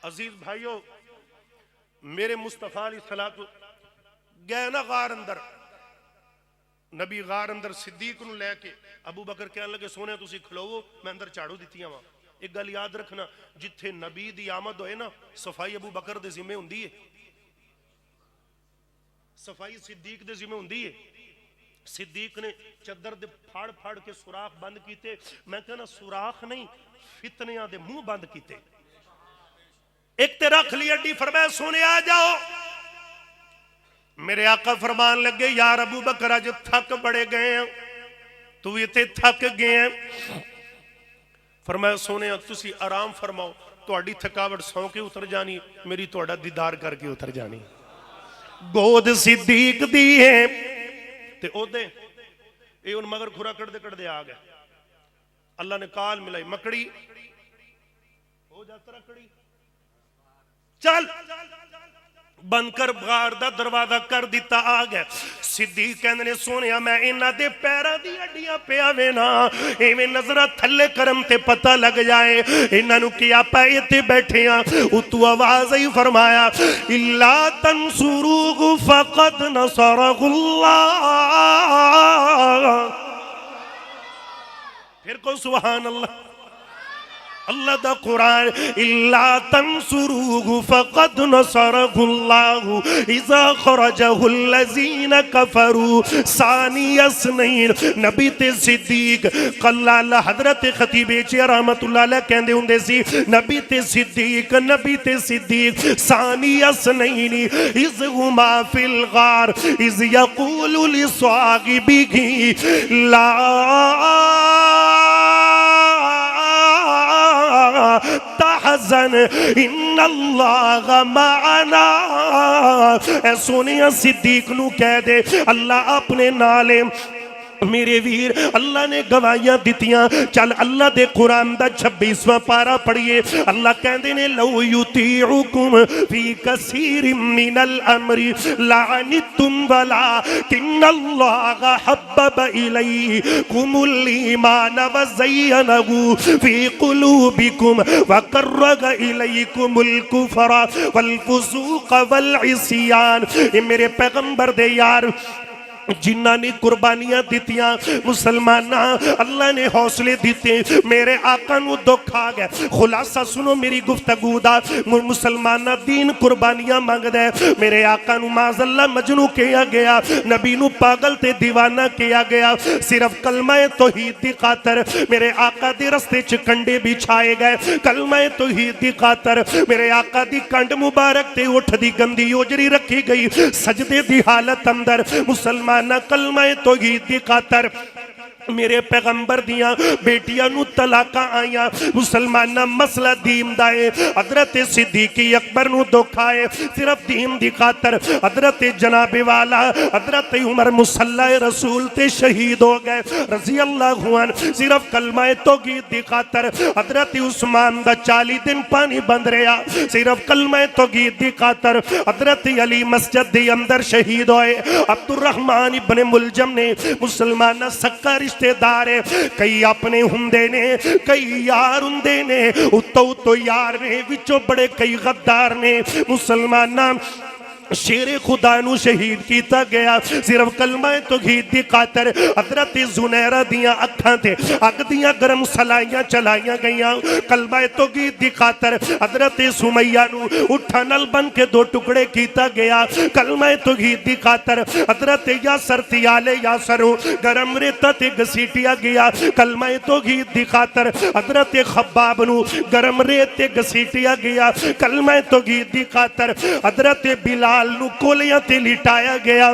عزیز بھائیو میرے مصطفیٰ علیہ السلام گئے نا غار اندر نبی غار اندر صدیق نو لے کے ابو بکر کہنے لگے سونے تسی کھلوو میں اندر چاڑو دیتی ہوں ایک گل یاد رکھنا جتھے نبی دی آمد ہوئے نا صفائی ابو بکر دے ذمہ ہوندی ہے صفائی صدیق دے ذمہ ہوندی ہے صدیق نے چدر دے پھاڑ پھاڑ کے سوراخ بند کیتے میں کہنا سوراخ نہیں فتنیاں دے منہ بند کیتے ایک تے رکھ لی اڈی فرمایا سونے آ جاؤ میرے آقا فرمان لگے یار ابو بکر آج تھک بڑے گئے ہیں تو یہ تے تھک گئے ہیں فرمایا سونے تسی آرام فرماؤ تو اڈی تھکاوٹ سو کے اتر جانی میری تو اڈا دیدار کر کے اتر جانی گود صدیق دی ہے تے او دے اے ان مگر کھرا کڑ دے آ گئے اللہ نے کال ملائی مکڑی ہو جا ترا کڑی چل بند کر غار دا دروازہ کر دیتا آ گئے صدیق کہندے نے سونیا میں انہاں دے پیراں دی ہڈیاں پیا وینا ایویں نظرہ تھلے کرم تے پتہ لگ جائے انہاں نو کیا پے تے بیٹھے ہاں اتو آواز ہی فرمایا الا تنصروه فقد نصره اللہ پھر کو سبحان اللہ اللہ دا قرآن الا تنصروه فقد نصره اللہ اذا خرجه الذین کفروا ثانی اثنین نبی تے صدیق قلال حضرت خطیب چی رحمت اللہ علیہ کہندے ہوندے سی نبی تے صدیق ثانی اثنین اذ ہما فی الغار اذ یقول لصاحبہ لا تحزن ان اللہ معنا اے سونیا صدیق نو کہہ دے اللہ اپنے نالے میرے ویر اللہ نے گواہیاں دیتیاں چل اللہ دے قرآن دا 26واں پارا پڑھئے اللہ کہندے نے لو یطیعکم فی کثیر من الامر لعنتم ولکن اللہ حبب الیکم الایمان وزینہ فی قلوبکم وکرہ الیکم الکفر والفسوق والعصیان یہ میرے پیغمبر دے یار جنہ نے قربانیاں دیتیاں مسلمانہ اللہ نے حوصلے دیتے میرے آقا نو دکھ آ گئے خلاصہ سنو میری گفتگو دا مسلمانہ دین قربانیاں مانگ دے میرے آقا نو معاذ اللہ مجنو کیا گیا نبی نو پاگل تے دیوانہ کیا گیا صرف کلمہ توحید دی خاطر میرے آقا دی رستے چکنڈے بچھائے گئے کلمہ توحید دی خاطر میرے آقا دی کنڈ مبارک تے اٹھ دی گندی اوجری رکھی گئی سجدے دی حالت اندر مسلمان نہ کلمہ توحید دی خاطر میرے پیغمبر دیاں بیٹیاں نو طلاقاں آئیاں مسلمانہ مسئلہ دین دائے حضرت صدیقی اکبر نو دکھائے صرف دین دی خاطر حضرت جناب والا حضرت عمر مصلی رسول تے شہید ہو گئے رضی اللہ عنہ صرف کلمہ توحید دی خاطر حضرت عثمان دا 40 دن پانی بند رہا صرف کلمہ توحید دی خاطر حضرت علی مسجد دی اندر شہید ہوئے عبد الرحمن ابن ملجم نے مسلمانہ سکا رشتہ دار کئی اپنے ہندے نے کئی یار ہندے نے اتو یار نے وچوں بڑے کئی غدار نے مسلمانہ شیر خدا نو شہید کیتا گیا صرف کلمہ توحید دی خاطر حضرت زنیرہ دیاں اکھاں تے اگ دیاں گرم سلائیاں چلائیاں گئیاں کلمہ توحید دی خاطر حضرت سمیہ نو اٹھنل بن کے 2 ٹکڑے کیتا گیا کلمہ توحید دی خاطر حضرت یاسر تیال یاسرو گرم ریتا تے گسیٹیا گیا کلمہ توحید دی خاطر حضرت خباب نو گرم ریت تے گسیٹیا گیا کلمہ توحید دی خاطر حضرت بلال نو کولیاں تے لٹایا گیا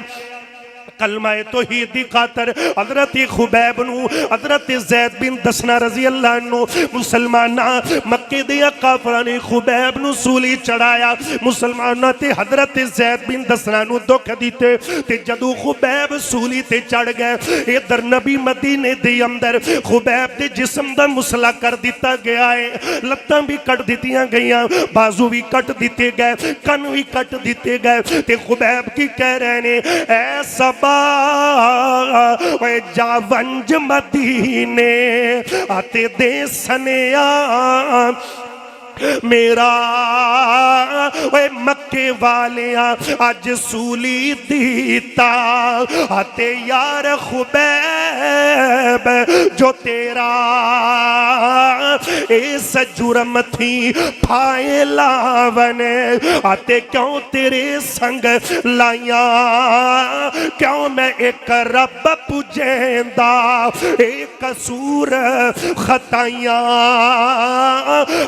کلمہ توحید دی خاطر حضرت خبیب نو حضرت زید بن دسنا رضی اللہ عنہ مسلمانہ مکہ دیا کافران خبیب نو سولی چڑھایا مسلمانہ تے حضرت زید بن دسنا نو دکھ دیتے تے جدو خبیب سولی تے چڑھ گئے ادھر نبی مدینے دے اندر خبیب دے جسم دا مسئلہ کر دیتا گیا ہے لتاں بھی کٹ دیتیاں گئیاں بازو بھی کٹ دیتے گئے کن بھی کٹ دیتے گئے تے خبیب کی کہہ رہے نے اے سبا وے جا ونج مدینے آتے دے سنیاں میرا اے مکے والیاں آج سولی دیتا آتے یار خبیب جو تیرا اس جرم تھی پھائے لاونے آتے کیوں تیرے سنگ لائیاں کیوں میں ایک رب پجیندہ ایک قصور خطائیاں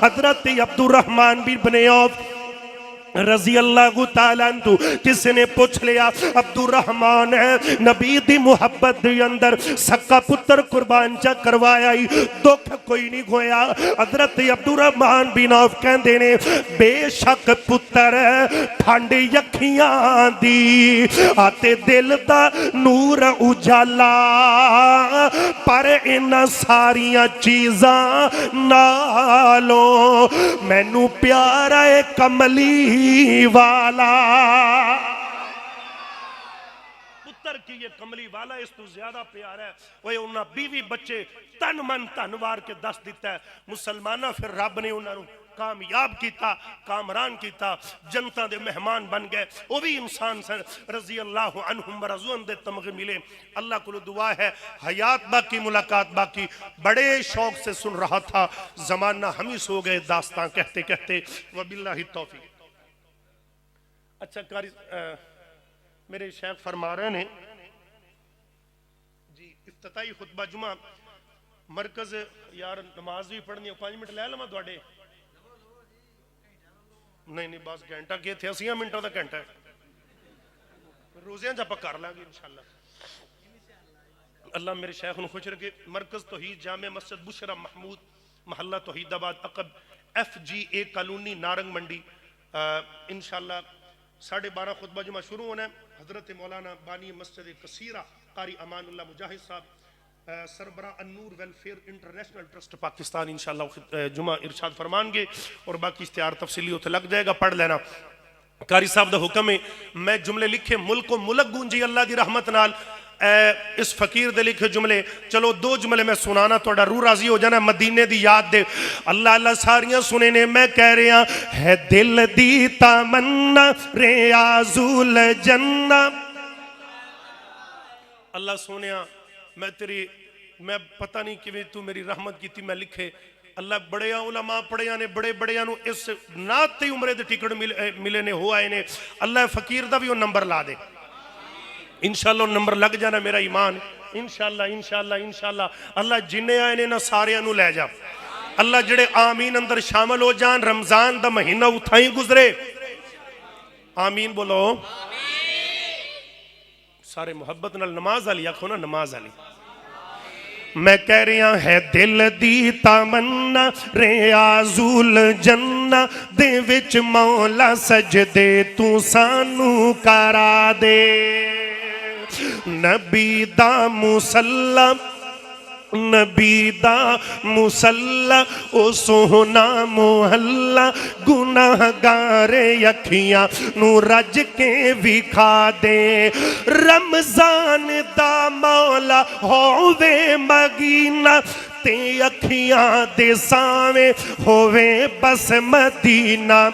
حضرت عبد الرحمن بن عوف رضی اللہ تعالیٰ عنہ کس نے پوچھ لیا عبدالرحمن ہے نبی دی محبت دی اندر سکا پتر قربان چا کروایا ہی دکھ کوئی نہیں گویا حضرت عبدالرحمن بن عوف کہندے نے بے شک پتر ٹھنڈ یکھیاں دی آتے دل دا نور اجالا پر ان ساریاں چیزاں نالوں مینوں پیارا ہے کملی والا پتر کی یہ کملی والا اس تو زیادہ پیار ہے وہ انہاں بیوی بچے تن من تنوار کے دس دیتا ہے مسلمانہ پھر رب نے انہوں کامیاب کیتا کامران کیتا جنتا دے مہمان بن گئے وہ بھی انسان سے رضی اللہ عنہم ورضوان دے تمغے ملے اللہ کو دعا ہے حیات باقی ملاقات باقی بڑے شوق سے سن رہا تھا زمانہ ہمیں سو گئے داستان کہتے کہتے وباللہ التوفیق اچھا کاری میرے شیخ فرما رہے ہیں جی افتتاحی خطبہ جمعہ مرکز یار نماز بھی پڑھنی ہے 5 منٹ لے لما دوڑے نہیں بس گھنٹہ کے تھے 80 منٹوں دا گھنٹہ ہے روزیاں جب کر لیں گے انشاءاللہ اللہ میرے شیخ ان خوش رکھے مرکز توحید جامع مسجد بشرا محمود محلہ توحید آباد عقب FGA کالونی نارنگ منڈی انشاءاللہ 12:30 خطبہ جمعہ شروع ہونا ہے حضرت مولانا بانی مسجد کثیرہ قاری امان اللہ مجاہد صاحب سربراہ النور ویلفیئر انٹرنیشنل ٹرسٹ پاکستان انشاءاللہ جمعہ ارشاد فرمان گے اور باقی اشتہار تفصیلی ہوتے لگ جائے گا پڑھ لینا قاری صاحب دا حکم ہے میں جملے لکھے ملک و ملک گونجی اللہ دی رحمت نال اس فقیر دے لکھے جملے چلو 2 جملے میں سنانا توڑا روح راضی ہو جانا مدینے دی یاد دے اللہ اللہ ساریاں سنے نے میں کہہ رہا ہے دل دی تمنا ریاض الجنہ اللہ سونیا میں پتہ نہیں کہ تو میری رحمت کی تھی میں لکھے اللہ بڑے علماء پڑھے نے بڑے بڑے اس نات تے عمرے دے ٹکٹ ملے نے ہو آئے نے اللہ فقیر دا بھی وہ نمبر لا دے انشاءاللہ نمبر لگ جانا میرا ایمان انشاءاللہ اللہ جنہیں آئے نے نہ سارے انہوں لے جا اللہ جڑے آمین اندر شامل ہو جان رمضان دا مہینہ اٹھائیں گزرے آمین بولو سارے محبت نال نماز علی آکھو نا نماز علی میں کہہ رہا ہے دل دی تمنا ریاض الجنہ دے وچ مولا سجدے تو سانو کرا دے نبی دا مسلح او سونا محلہ گناہگار اکھیاں نو رج کے بھی کھا دے رمضان دا مولا ہووے مگینہ تے اکھیاں دے سامیں ہووے بس مدینہ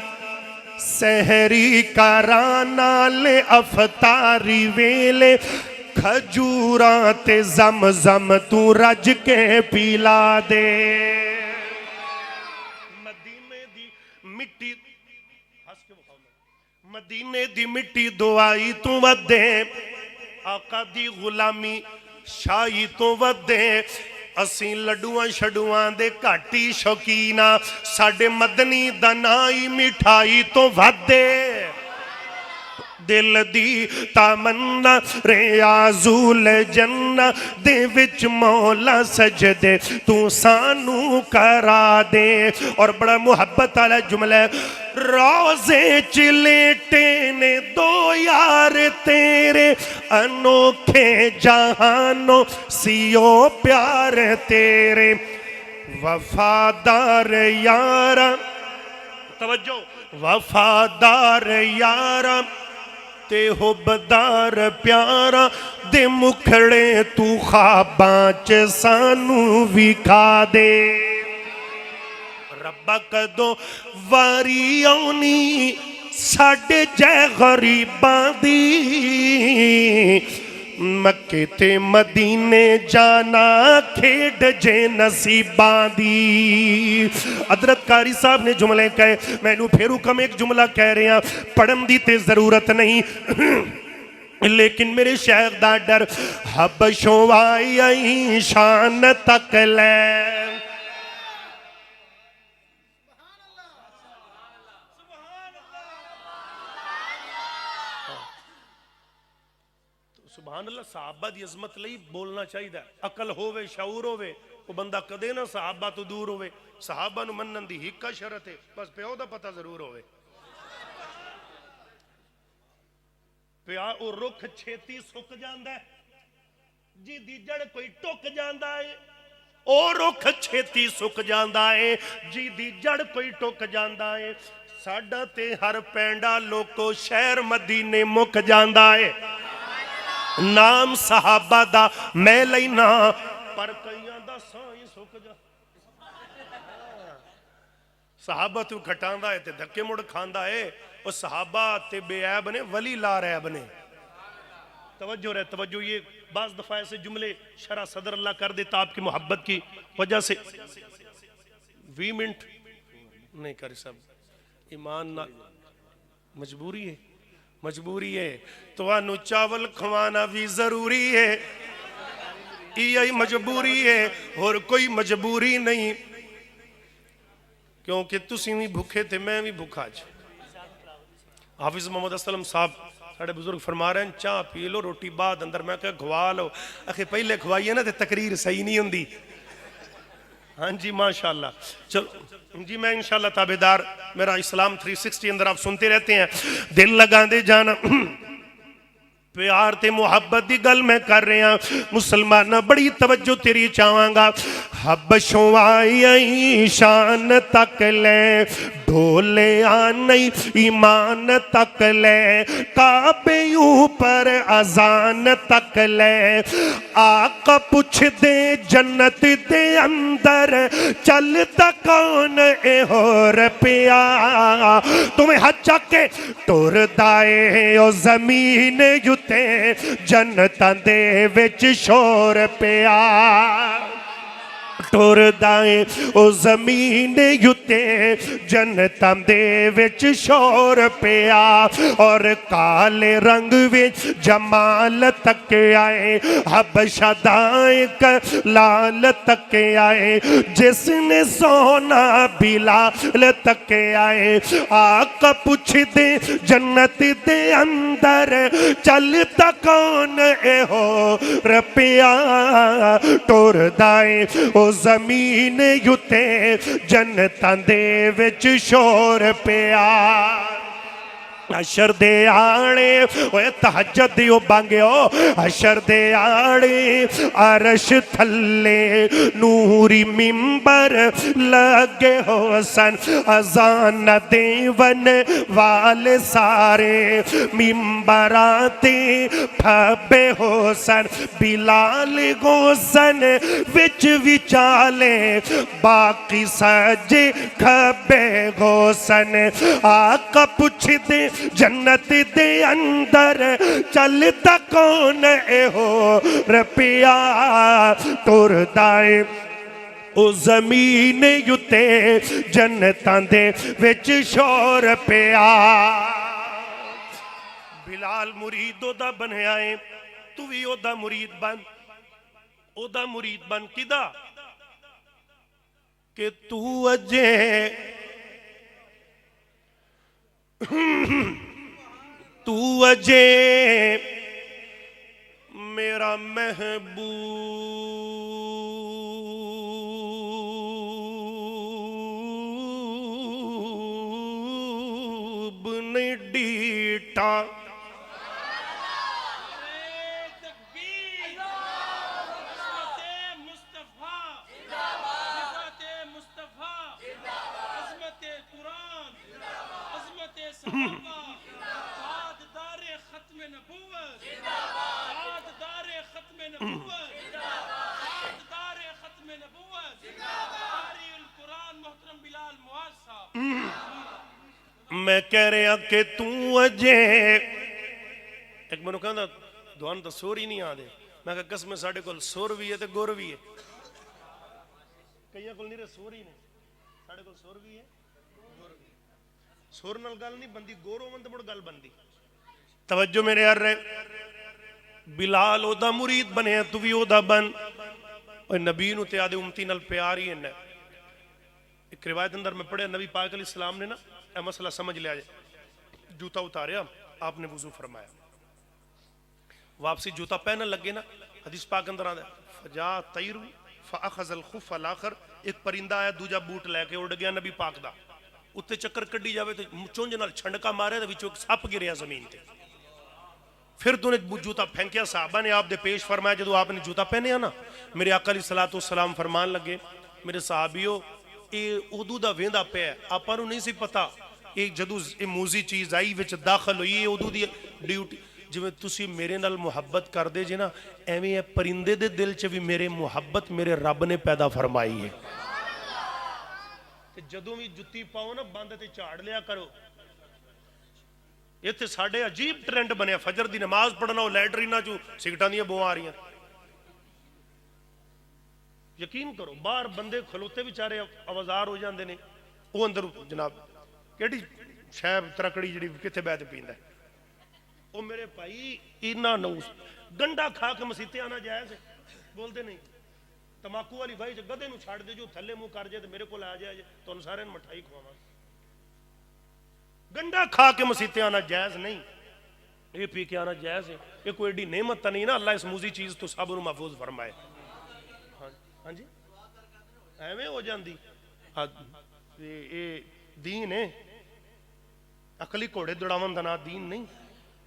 سحری کرانا لے افطاری ویلے کھجوراں تے زمزم تو رج کے پیلا دے مدینے دی مٹی دعائی تو ودے آقا دی غلامی شاہی تو ودے اسیں لڈواں شڈواں دے کاٹی شوکینہ ساڑے مدنی دنائی مٹھائی تو ودے دل دی تمنا ریاض الجنہ دے وچ مولا سجدے تو سانو کرا دے اور بڑا محبت والا جملہ روزے چلیٹے نے 2 یار تیرے انوکھے جہانوں سیو پیار تیرے وفادار یار توجہ وفادار یار تے حبدار پیارا دے مکھڑے تو خواباں چ سانو وکھا دے ربا کدوں واری آنی ساڈے جے غریباں دی مکے تے مدینے جانا کھیڑ جے نصیباں دی حضرت قاری صاحب نے جملے کہے میں نو پھر حکم ایک جملہ کہہ رہے ہیں پڑھن دی تے ضرورت نہیں لیکن میرے شیخ دا ڈر حبشوں آئی شان تک لے سبحان اللہ صحابہ دی عظمت لئی بولنا چاہیے عقل ہووے شعور ہووے وہ بندہ کدے نہ صحابہ تو دور ہووے صحابہ نو منن دی ہکا شرط ہے بس پیو دا پتہ ضرور ہووے پیا او رکھ چھیتی سک جاندا ہے جی دی جڑ کوئی ٹک جاندا ہے او رکھ چھیتی سک جاندا ہے جی دی جڑ کوئی ٹک جاندا ہے ساڈا تے ہر پینڈا لوکو شہر مدینے مک جاندا ہے نام صحابہ دا میں لینا پر کئیاں دا سائیں سک جا صحابہ تو کھٹاندا ہے تے دھکے مڑ کھاندا ہے اور صحابہ تے بے عیب نے ولی لا عیب نے توجہ رہے توجہ یہ بعض دفعہ ایسے جملے شرع صدر اللہ کر دیتا آپ کی محبت کی وجہ سے 20 منٹ نہیں کر سب ایمان نہ مجبوری ہے مجبوری ہے تو انو چاول کھوانا بھی ضروری ہے یہی مجبوری ہے اور کوئی مجبوری نہیں کیونکہ تسی بھی بھوکے تھے میں بھی بھوکا جا حافظ محمد اسلم صاحب ساڑھے بزرگ فرما رہے ہیں چاہ پی لو روٹی بعد اندر میں کہا کھوا لو اکھے پہلے کھوائیے نا تے تقریر صحیح نہیں ہوندی ہاں جی ماشاءاللہ چلو جی میں انشاءاللہ تابدار میرا اسلام 360 اندر آپ سنتے رہتے ہیں دل لگان دے جانا پیار تے محبت دی گل میں کر رہے ہیں مسلمانہ بڑی توجہ تیری چاہاں گا حبشوں آئی شان تک لے ڈھولے آنئی ایمان تک لے کعبے اوپر اذان تک لے آقا پوچھ دے جنت دے اندر چلتا کون اے ہور پیا تمہیں حج چاکے ٹور دائے او زمین یوتے جنتاں دے وچ شور پیا ٹور دائیں او زمین یوتے جنتاں دے وچ شور پیا اور کالے رنگ وچ جمال تک آئے حبشہ دائیں لال تک آئے جس نے سونا بلال تک آئے آقا پوچھ دے جنت دے اندر چلتا کون اے ہو رپیا ٹور دائیں او زمین یوتے جنتاں دے وچ شور پیا حشر دے آڑے اوہ تحجد دیو بانگیو حشر دے آڑے عرش تھلے نوری ممبر لگے حسن اذان دیون والے سارے ممبراتے پھبے حسن بلال حسن وچ وچالے باقی سجے کھبے حسن آقا پوچھ دے جنت دے اندر چلتا کون اے ہو رپیا ٹور دائیں او زمین یوتے جنتاں دے وچ شور پیا بلال مرید او دا بنے آئے تو بھی او دا مرید بن کدا کہ تو اجے تو اجے میرا محبوب نہیں ڈیٹا عاددار ختم نبوت عاددار ختم نبوت عاددار ختم نبوت قاری القرآن محترم بلال معاذ صاحب میں کہہ رہا کہ تو اجے ایک منو کہاں دا دوان دا سور ہی نہیں آدھے میں کہا قسم ساڑھے کول سور بھی ہے تے گور بھی ہے کہیا کول نہیں رہے سور ہی نہیں ساڑھے کول سور بھی ہے سور نال گل نہیں بندی گورو مند مڑ گل بندی توجہ میرے یار رہے بلال او دا مرید بنے ہیں تو بھی او دا بن اور نبی نو تے آدھے امتی نال پیاری ہیں ایک روایت اندر میں پڑھے نبی پاک علیہ السلام نے نا اے مسئلہ سمجھ لیا جائے جوتا اتاریا آپ نے وضو فرمایا واپسی جوتا پہننے لگے نا، حدیث پاک اندر آتا ہے فجا طیر فاخذ الخف الاخر، ایک پرندہ آیا دوجا بوٹ لے کے اڑ گیا نبی پاک دا، اتنے چکر کڈی جاوے تو چونج نال چھنڈکا مارے تو وچوں سپ گریا زمین تے، پھر تو نے جوتا پھینکیا، صحابہ نے آپ دے پیش فرمایا، جدو آپ نے جوتا پہنیا نا میرے آقا علیہ الصلوۃ والسلام فرمان لگے میرے صحابیو یہ ادو دا ویندا پیا ہے، آپاں نوں نہیں سی پتا یہ جدو یہ موزی چیز آئی وچ داخل ہوئی ادو دی ڈیوٹی، جویں تسی میرے نال محبت کر دے جے نا ایویں ہے پرندے دے دل چ بھی میرے محبت میرے رب نے پیدا فرمائی ہے، جدوں بھی جتی پاؤ نا بند تے جھاڑ لیا کرو۔ یہ تے ساڑھے عجیب ٹرینڈ بنیا، فجر دی نماز پڑھنا ہو لیٹرینہ جو سگٹاں دیاں بواں آ رہی ہیں، یقین کرو باہر بندے کھلوتے بیچارے آوازار ہو جاندے نے، وہ اندر جناب کیڑی شے ترکڑی جڑی کتے بیٹھ پیندا ہے، وہ میرے بھائی اینا نوس گنڈا کھا کے مسیتے آنا جائز ہے، بول دے نہیں، تماکو والی بھائی جو گدے نو چھاڑ دے جو تھلے منہ کر جائے تو میرے کو آ جائے تو ان سارے مٹھائی کھواواں، گنڈا کھا کے مسیتے آنا جائز نہیں، یہ پی کے آنا جائز ہے، یہ کوئی ایڈی نعمت نہیں نا، اللہ اس موزی چیز تو سب نو محفوظ فرمائے۔ ہاں جی ایویں ہو جاندی، یہ دین ہے، عقلی گھوڑے دوڑاون دا نا دین نہیں،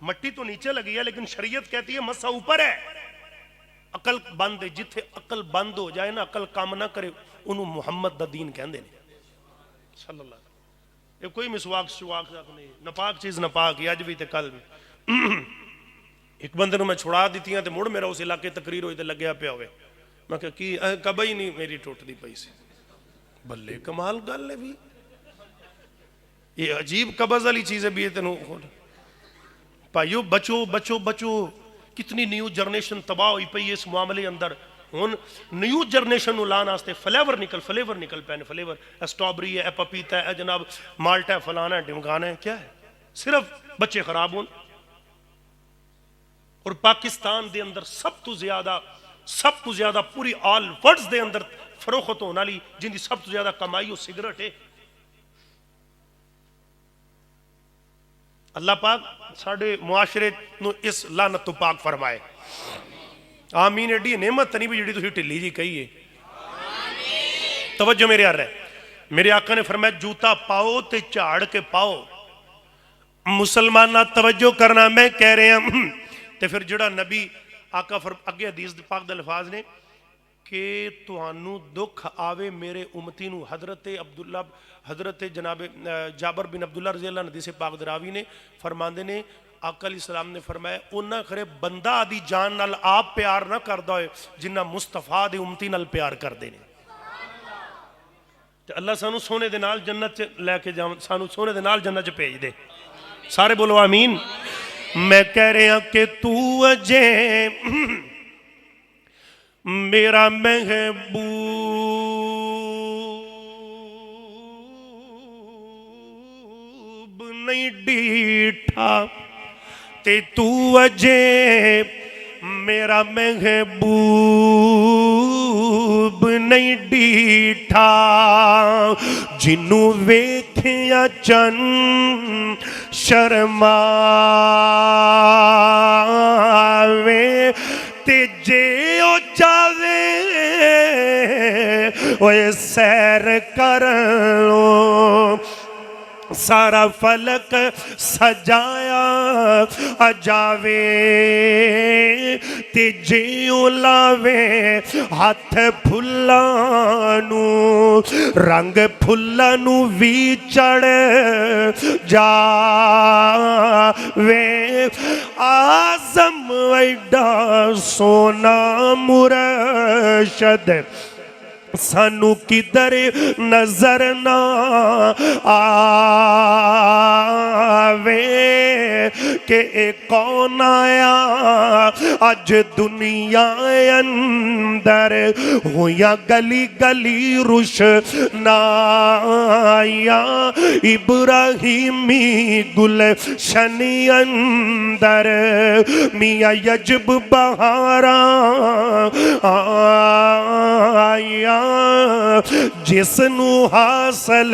مٹی تو نیچے لگی ہے لیکن شریعت کہتی ہے مسا اوپر ہے، عقل بند ہے، جتھے عقل بند ہو جائے نا عقل کام نہ کرے انہوں محمد دا دین کہندے نے صلی اللہ علیہ وسلم۔ یہ کوئی مسواک شواک نہیں، نپاک چیز نپاک ہی اج بھی تے کل بھی۔ ایک بندے نو میں چھڑا دیتی ہیں تے مڑ میرا اس علاقے تقریر ہوئی تے لگیا پیا ہوئے، میں کہا کی کبھی ہی نہیں میری ٹوٹ دی پئی سی، بلے کمال گل ہے بھی، یہ عجیب قبض والی چیز ہے بھی، تینوں بھائیو بچو بچو بچو، کتنی نیو جنریشن تباہ ہوئی پئی اس معاملے اندر، ہن نیو جنریشن نو لان واسطے فلیور نکل پے نے، فلیور اسٹرابری ہے، پپیتا ہے، جناب مالٹا ہے، فلانا ہے، ڈمکانا ہے، کیا ہے، صرف بچے خراب ہون۔ اور پاکستان دے اندر سب تو زیادہ پوری آل ورڈز دے اندر فروخت ہونے والی جن دی سب تو زیادہ کمائی وہ سگریٹ ہے۔ اللہ پاک ساڑھے معاشرے نو اس لعنت تو پاک فرمائے، آمین۔ ایڈی نعمت نہیں بھی جڑی تسی ٹلی جی کہی ہے، توجہ میرے آ رہے، میرے آقا نے فرمایا جوتا پاؤ تے جھاڑ کے پاؤ، مسلمانہ توجہ کرنا، میں کہہ رہے ہیں تے پھر جڑا نبی آقا اگے حدیث پاک دے الفاظ نے کہ توانو دکھ آوے میرے امتی نو، حضرت جناب جابر بن عبداللہ رضی اللہ عنہ حدیث پاک دراوی نے فرماندے نے، آقا علیہ السلام نے فرمایا انہ کرے بندہ آدھی جان نال آپ پیار نہ کردہ ہوئے جنہ مصطفیٰ دے امتی نال پیار کر دینے، اللہ سانو سونے دے نال جنت لے کے جاؤں، سانو سونے دے نال جنت بھیج دے، سارے بولو آمین۔ میں کہہ رہا کہ تو اجے میرا محبوب نہیں ڈیٹھا تے تو اجے میرا محبوب نہیں ڈیٹھا، جنوں ویکھیا چن شرماوے تے جے او جاوے اوے سیر کرلو، سارا فلک سجایا اجاوے تے جیوں لاوے ہاتھ پھلانو، رنگ پھلانو وی چڑھ جاوے، آزم ایڈا سونا مرشد سانو کدھر نظر نہ آوے کہ اے کون آیا اج دنیا اندر ہویا گلی گلی روشنائیاں، ابراہیمی گلشن اندر میاں یجب بہاراں آیا، جس نو حاصل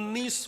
19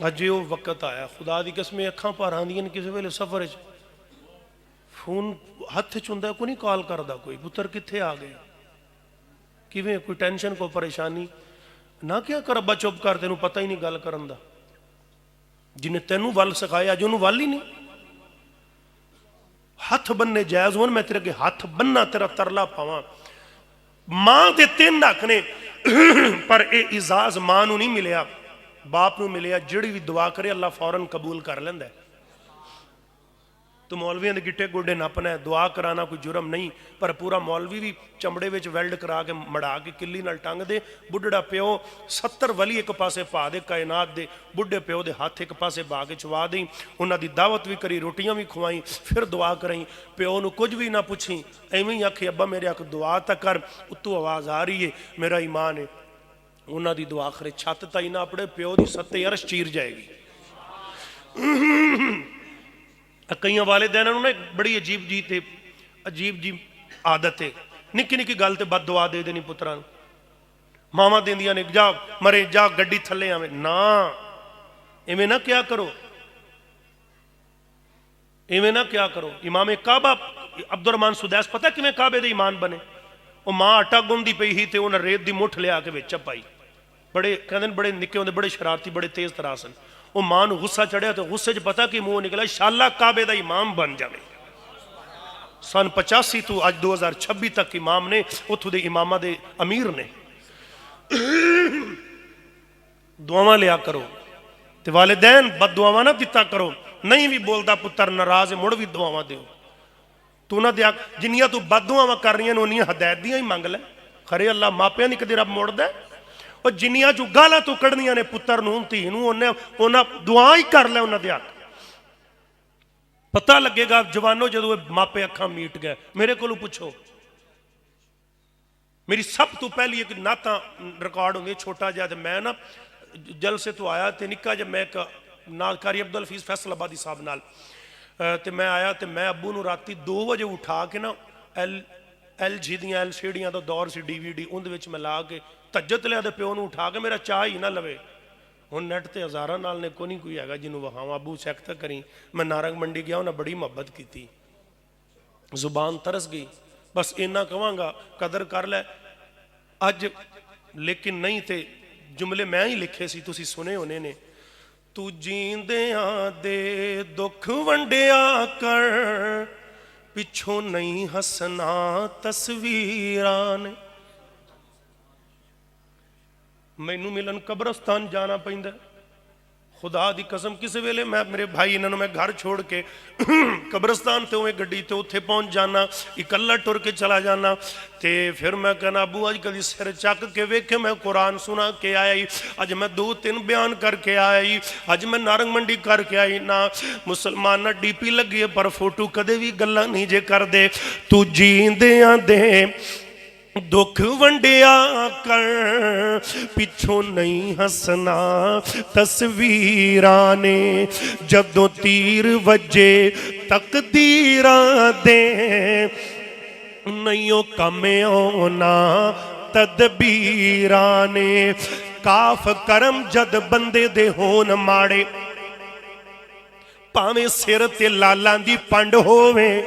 اج وہ وقت آیا خدا دی قسم اکھاں پار آندیاں کسی ویلے سفر فون ہاتھ چوندا کوئی نہیں کال کردا کوئی پتر کتھے آ گئے کیویں کوئی ٹینشن کوئی پریشانی نہ کیا کر ابا چپ کر تینوں پتہ ہی نہیں گل کرن دا جنہیں تینوں ول سکھایا اج انہوں ول ہی نہیں ہاتھ بننے جائز ہون میں تیرے کے ہاتھ بننا تیرا ترلا پاواں ماں دے 3 حق نے پر اے اعزاز ماں نو نہیں ملیا باپ نو ملیا جڑی بھی دعا کرے اللہ فوراً قبول کر لیندا ہے تو مولویاں دے گٹے گوڈے نپنا ہے دعا کرانا کوئی جرم نہیں پر پورا مولوی بھی چمڑے وچ ویلڈ کرا کے مڑا کے کلی نال ٹنگ دے بڈھڑا پیو 70 ولی ایک پاسے پا دے کائنات دے بڈھے پیو دے ہاتھ ایک پاسے با کے چوا دیں انہاں دی دعوت بھی کری روٹیاں بھی کھوائیں پھر دعا کریں پیو نو کچھ بھی نہ پوچھیں ایویں ہی آکھے ابا میرے آکھ دعا تا کر اتو آواز آ رہی ہے میرا ایمان ہے انہاں دی دعا کرے چھت تائی نہ اپنے پیو دی ستے عرش چیر جائے گی کئیاں والدین نے بڑی عجیب جی تے عجیب جی عادت ہے نکی نکی گل تے بد دعا دے دینی پتراں ماما دیندیاں نے جا مرے جا گڈی تھلے آویں نا ایویں نہ کیا کرو ایویں نہ کیا کرو امام کعبہ عبد الرحمن سدیس پتہ کیویں کعبے دے ایمان بنے وہ ماں آٹا گوندی پئی ہی تے انہاں ریت دی مٹھ لیا کے وچ پائی بڑے کہندے بڑے نکے ہوندے بڑے شرارتی بڑے تیز طرح سن وہ ماں نو غصہ چڑھیا تو غصے چ پتا کہ منہ نکلا شالا کعبے دا امام بن جاوے سن 85 تو اج 2026 تک امام نے اتھو دے امامہ دے امیر نے دعاواں لیا کرو تے والدین بد دعاواں نہ دیتا کرو نہیں بھی بولدا پتر ناراض مڑ بھی دعاواں دیو تو نہ دیا جنیاں تو بد دعاواں کر رہی ہیں انہاں ہدایت دیاں ہی منگ لے خرے اللہ ماپیاں نہیں کدی رب موڑدا ہے اور جنیاں جو گالاں تو کڑنیاں نے پتر نوں تھی نوں انہاں دعا ہی کر لے انہاں دے ہاتھ پتہ لگے گا جوانوں جدوں ماپے اکھاں میٹ گئے میرے کولوں پوچھو میری سب تو پہلی ایک نعتاں ریکارڈ ہوندی چھوٹا جہا تے میں نا جلسے تو آیا تے نکا جب میں ایک ناکاری عبدالحفیظ فیصل آبادی صاحب نال تے میں آیا تے میں ابو نو راتی 2 بجے اٹھا کے نا ایل جی دیاں ایل سیڈیاں دا دور سی ڈی وی ڈی اون دے وچ میں لا کے تجت لیا دے پیو نو اٹھا کے میرا چاہ ہی نہ لوے ہن نیٹ تے ہزاراں نال نے کوئی نہیں کوئی ہے گا جنوں وہاں ابو چیک تے کریں میں نارنگ منڈی گیا انہاں بڑی محبت کیتی زبان ترس گئی بس اینا کہاں گا قدر کر لے اج لیکن نہیں تے جملے میں ہی لکھے سی تسی سنے ہونے نے تو جیندیاں دے دکھ ونڈیا کر پچھوں نہیں ہسنا تصویران مینوں ملن قبرستان جانا پیندا خدا دی قسم کسی ویلے میں میرے بھائی انہوں میں گھر چھوڑ کے قبرستان تے ہوئے گڈی تے اتھے پہنچ جانا اکلا ٹر کے چلا جانا تے پھر میں کہنا ابو آج کدی سر چک کے ویکھے میں قرآن سنا کے آئی اج میں 2-3 بیان کر کے آئی اج میں نارنگ منڈی کر کے آئی نا مسلمان ڈی پی لگی ہے پر فوٹو کدے بھی گلاں نہیں جے کر دے تو جیندیاں دے دکھ ونڈیا کر پچھوں نہیں ہسنا تصویرانے جدوں تیر وجے تقدیراں دے نہیں کم آنا تدبیرانے کاف کرم جد بندے دے ہون ماڑے پاویں سر تے لالاں دی پنڈ ہوویں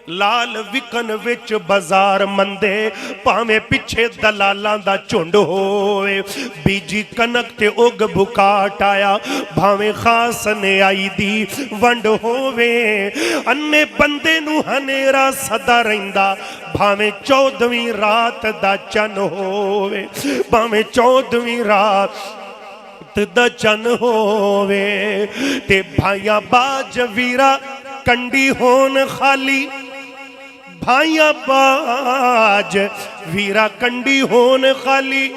لال وکن وچ بازار مندے پاویں پچھے دلالاں دا جھنڈ ہوئے بیجی کنک تے اگ بھکاٹ آیا بھاویں خاص نے آئی دی ونڈ ہوئے انے بندے نو ہنیرا صدا رہندا بھاویں 14ویں رات دا چن ہوئے بھاویں 14ویں رات دا چن ہوئے تے بھائیاں باج ویرا کنڈی ہون خالی بھائیاں باج ویرا کنڈی ہون خالی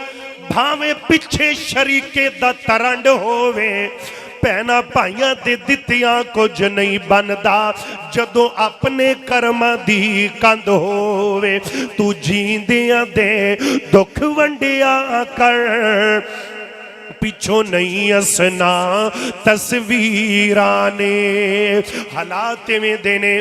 بھاویں پچھے شریکے دا ترنڈ ہووے پہنا بھائیاں دے دتیاں کچھ نہیں بندا جدوں اپنے کرماں دی کند ہووے تو جیندیاں دے دکھ ونڈیا کر پیچھوں نہیں اسنا تصویرانے حالات میں دینے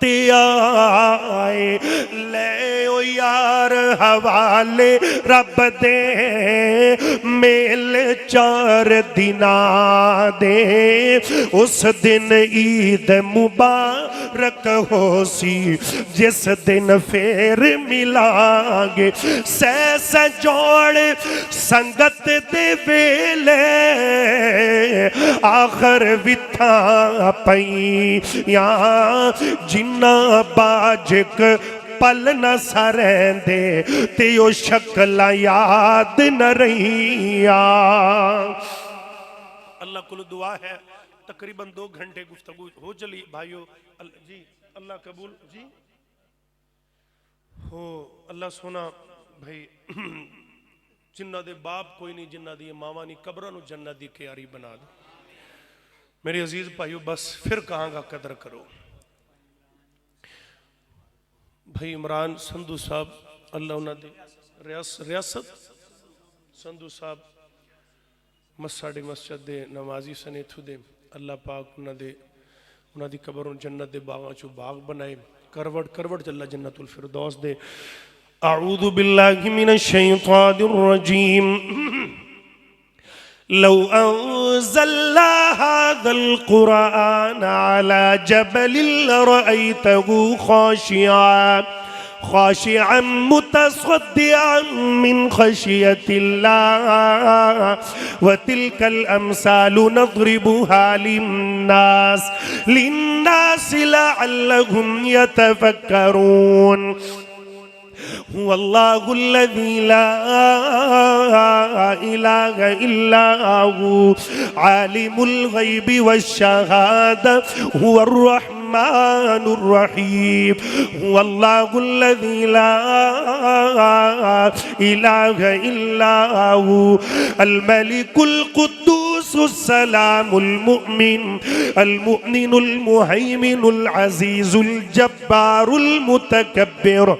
تے آئے لے او یار حوالے رب دے میل 4 دنا دے اس دن عید مبارک ہو سی جس دن پھر ملا گے سہ جوڑ سنگت دے ویلے آخر وتھا پئی یا جنہ باجک پل نہ سرین دے تیو شکل یاد نہ رہیا اللہ کل دعا ہے تقریباً 2 گھنٹے گفتگو ہو چلی بھائیو جی اللہ قبول جی ہو اللہ سونا بھائی جنہ دے باپ کوئی نہیں جنہ دی ماما نہیں قبرانو جنہ دی کیاری بنا دے میری عزیز بھائیو بس پھر کہاں گا قدر کرو بھائی عمران سندھو صاحب اللہ انہ دے ریاست سندھو صاحب مساڑی مسجد دے نمازی سنے تھو دے اللہ پاک انہ دی قبروں جنت دے باغاں چو باغ بنائے کروڑ جلہ جنت الفردوس دے اعوذ باللہ من الشیطان الرجیم لو انزلنا هذا القرآن على جبل لرأيته خاشعا متصدعا من خشية الله وتلك الأمثال نضربها للناس لعلهم يتفكرون هو الله الذي لا إله إلا هو عالم الغيب والشهادة هو الرحمن الرحيم هو الله الذي لا إله إلا هو الملك القدوس السلام المؤمن المهيمن العزيز الجبار المتكبر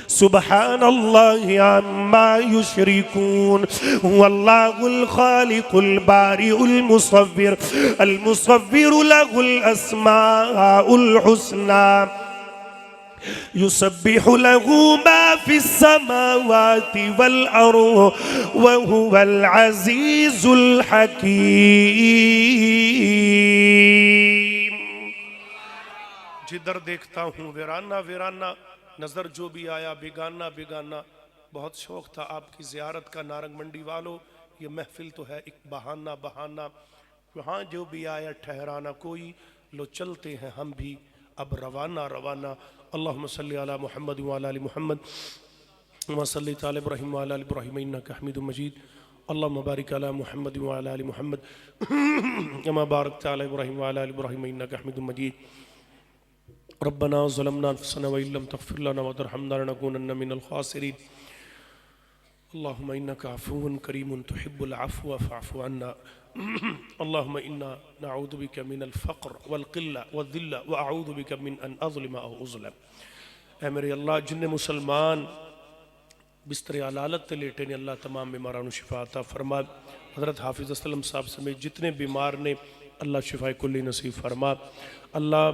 سبحان الله عما يشركون هو الله الخالق البارئ المصور له الأسماء الحسنى يسبح له ما في السماوات والأرض وهو العزيز الحكيم جدر دیکھتا ہوں ویرانہ نظر جو بھی آیا بیگانہ بہت شوق تھا آپ کی زیارت کا نارنگ منڈی والو یہ محفل تو ہے ایک بہانہ وہاں جو بھی آیا ٹھہرانا کوئی لو چلتے ہیں ہم بھی اب روانہ اللہم صلی علی محمد وعلی آل محمد وصلی تعالی ابراہیم وعلی آل ابراہیم انکا حمید مجید اللہم بارک علی محمد وعلی آل محمد کما بارکت علی ابراہیم وعلی آل ابراہیم انکا حمید مجید ربنا ظلمنا انفسنا وإن لم تغفر لنا وترحمنا لنكونن من الخاسرين اللهم إنك عفو كريم تحب العفو فاعف عنا اللهم إنا نعوذ بك من الفقر والقلة والذلة وأعوذ بك من أن أظلم أو أظلم اے میرے اللہ جن مسلمان بستر علالت تے لیٹے نے اللہ تمام بیمارانو شفا عطا فرما حضرت حافظ اسلم صاحب سمیت جتنے بیمار نے اللہ شفا کلی نصیب فرما اللہ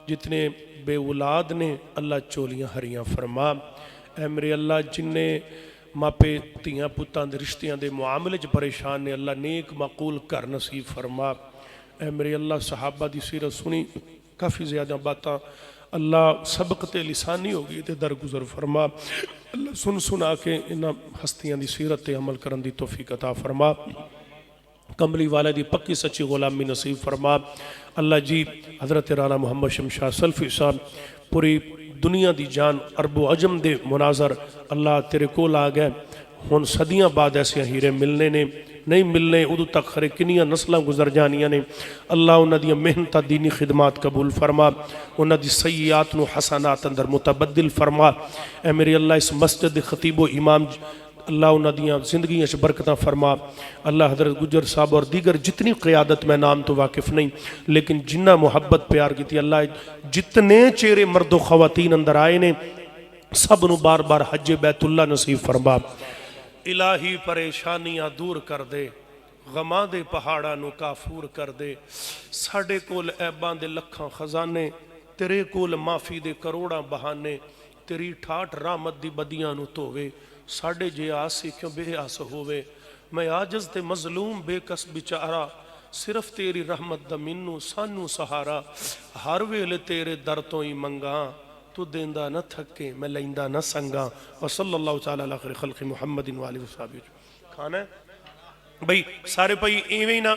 جتنے بے اولاد نے اللہ چولیاں ہریاں فرما اے میرے اللہ جن نے ماپے تیاں پتان دے رشتیاں دے معاملے جو پریشان نے اللہ نیک معقول کر نصیب فرما اے میرے اللہ صحابہ دی سیرت سنی کافی زیادہ باتاں اللہ سبقت لسانی ہوگی تے درگزر فرما اللہ سنا کے انہاں ہستیاں دی سیرت تے عمل کرن دی توفیق عطا فرما کملی والے دی پکی سچی غلامی نصیب فرما اللہ جی حضرت رانا محمد شمشاہ سلفی صاحب پوری دنیا دی جان عرب و عجم دے مناظر اللہ تیرے کول آ گئے ہون صدیاں بعد ایسے ہیرے ملنے نے نہیں ملنے ادو تک خرے کنیاں نسلاں گزر جانیاں نے اللہ انہاں دی محنت دینی خدمات قبول فرما انہاں دی سیئات نو حسنات اندر متبدل فرما اے میرے اللہ اس مسجد خطیب و امام اللہ انہاں دیاں زندگی اچھ برکتاں فرما اللہ حضرت گجر صاحب اور دیگر جتنی قیادت میں نام تو واقف نہیں لیکن جنہ محبت پیار کی تھی اللہ جتنے چہرے مرد و خواتین اندر آئے نے سب نو بار بار حج بیت اللہ نصیب فرما الہی پریشانیاں دور کر دے غماں دے پہاڑاں نو کافور کر دے ساڑے کول عیباں دے لکھاں خزانے تیرے کول معافی دے کروڑاں بہانے، تیری ٹھاٹ رحمت دی بدیاں نو دھوے، ساڈے جے آسی کیوں بے آس ہووے، میں عاجز تے مظلوم بے کس بچارا، صرف تیری رحمت دا منو سانو سہارا، ہر ویلے تیرے در تو ہی منگاں، تو دیندہ نہ تھکے میں لیندہ نہ سنگاں، وصلی اللہ تعالیٰ علیہ خیر خلق محمد وآلہ وصحبہ۔ کھانا ہے بھئی سارے پئی ایویں نہ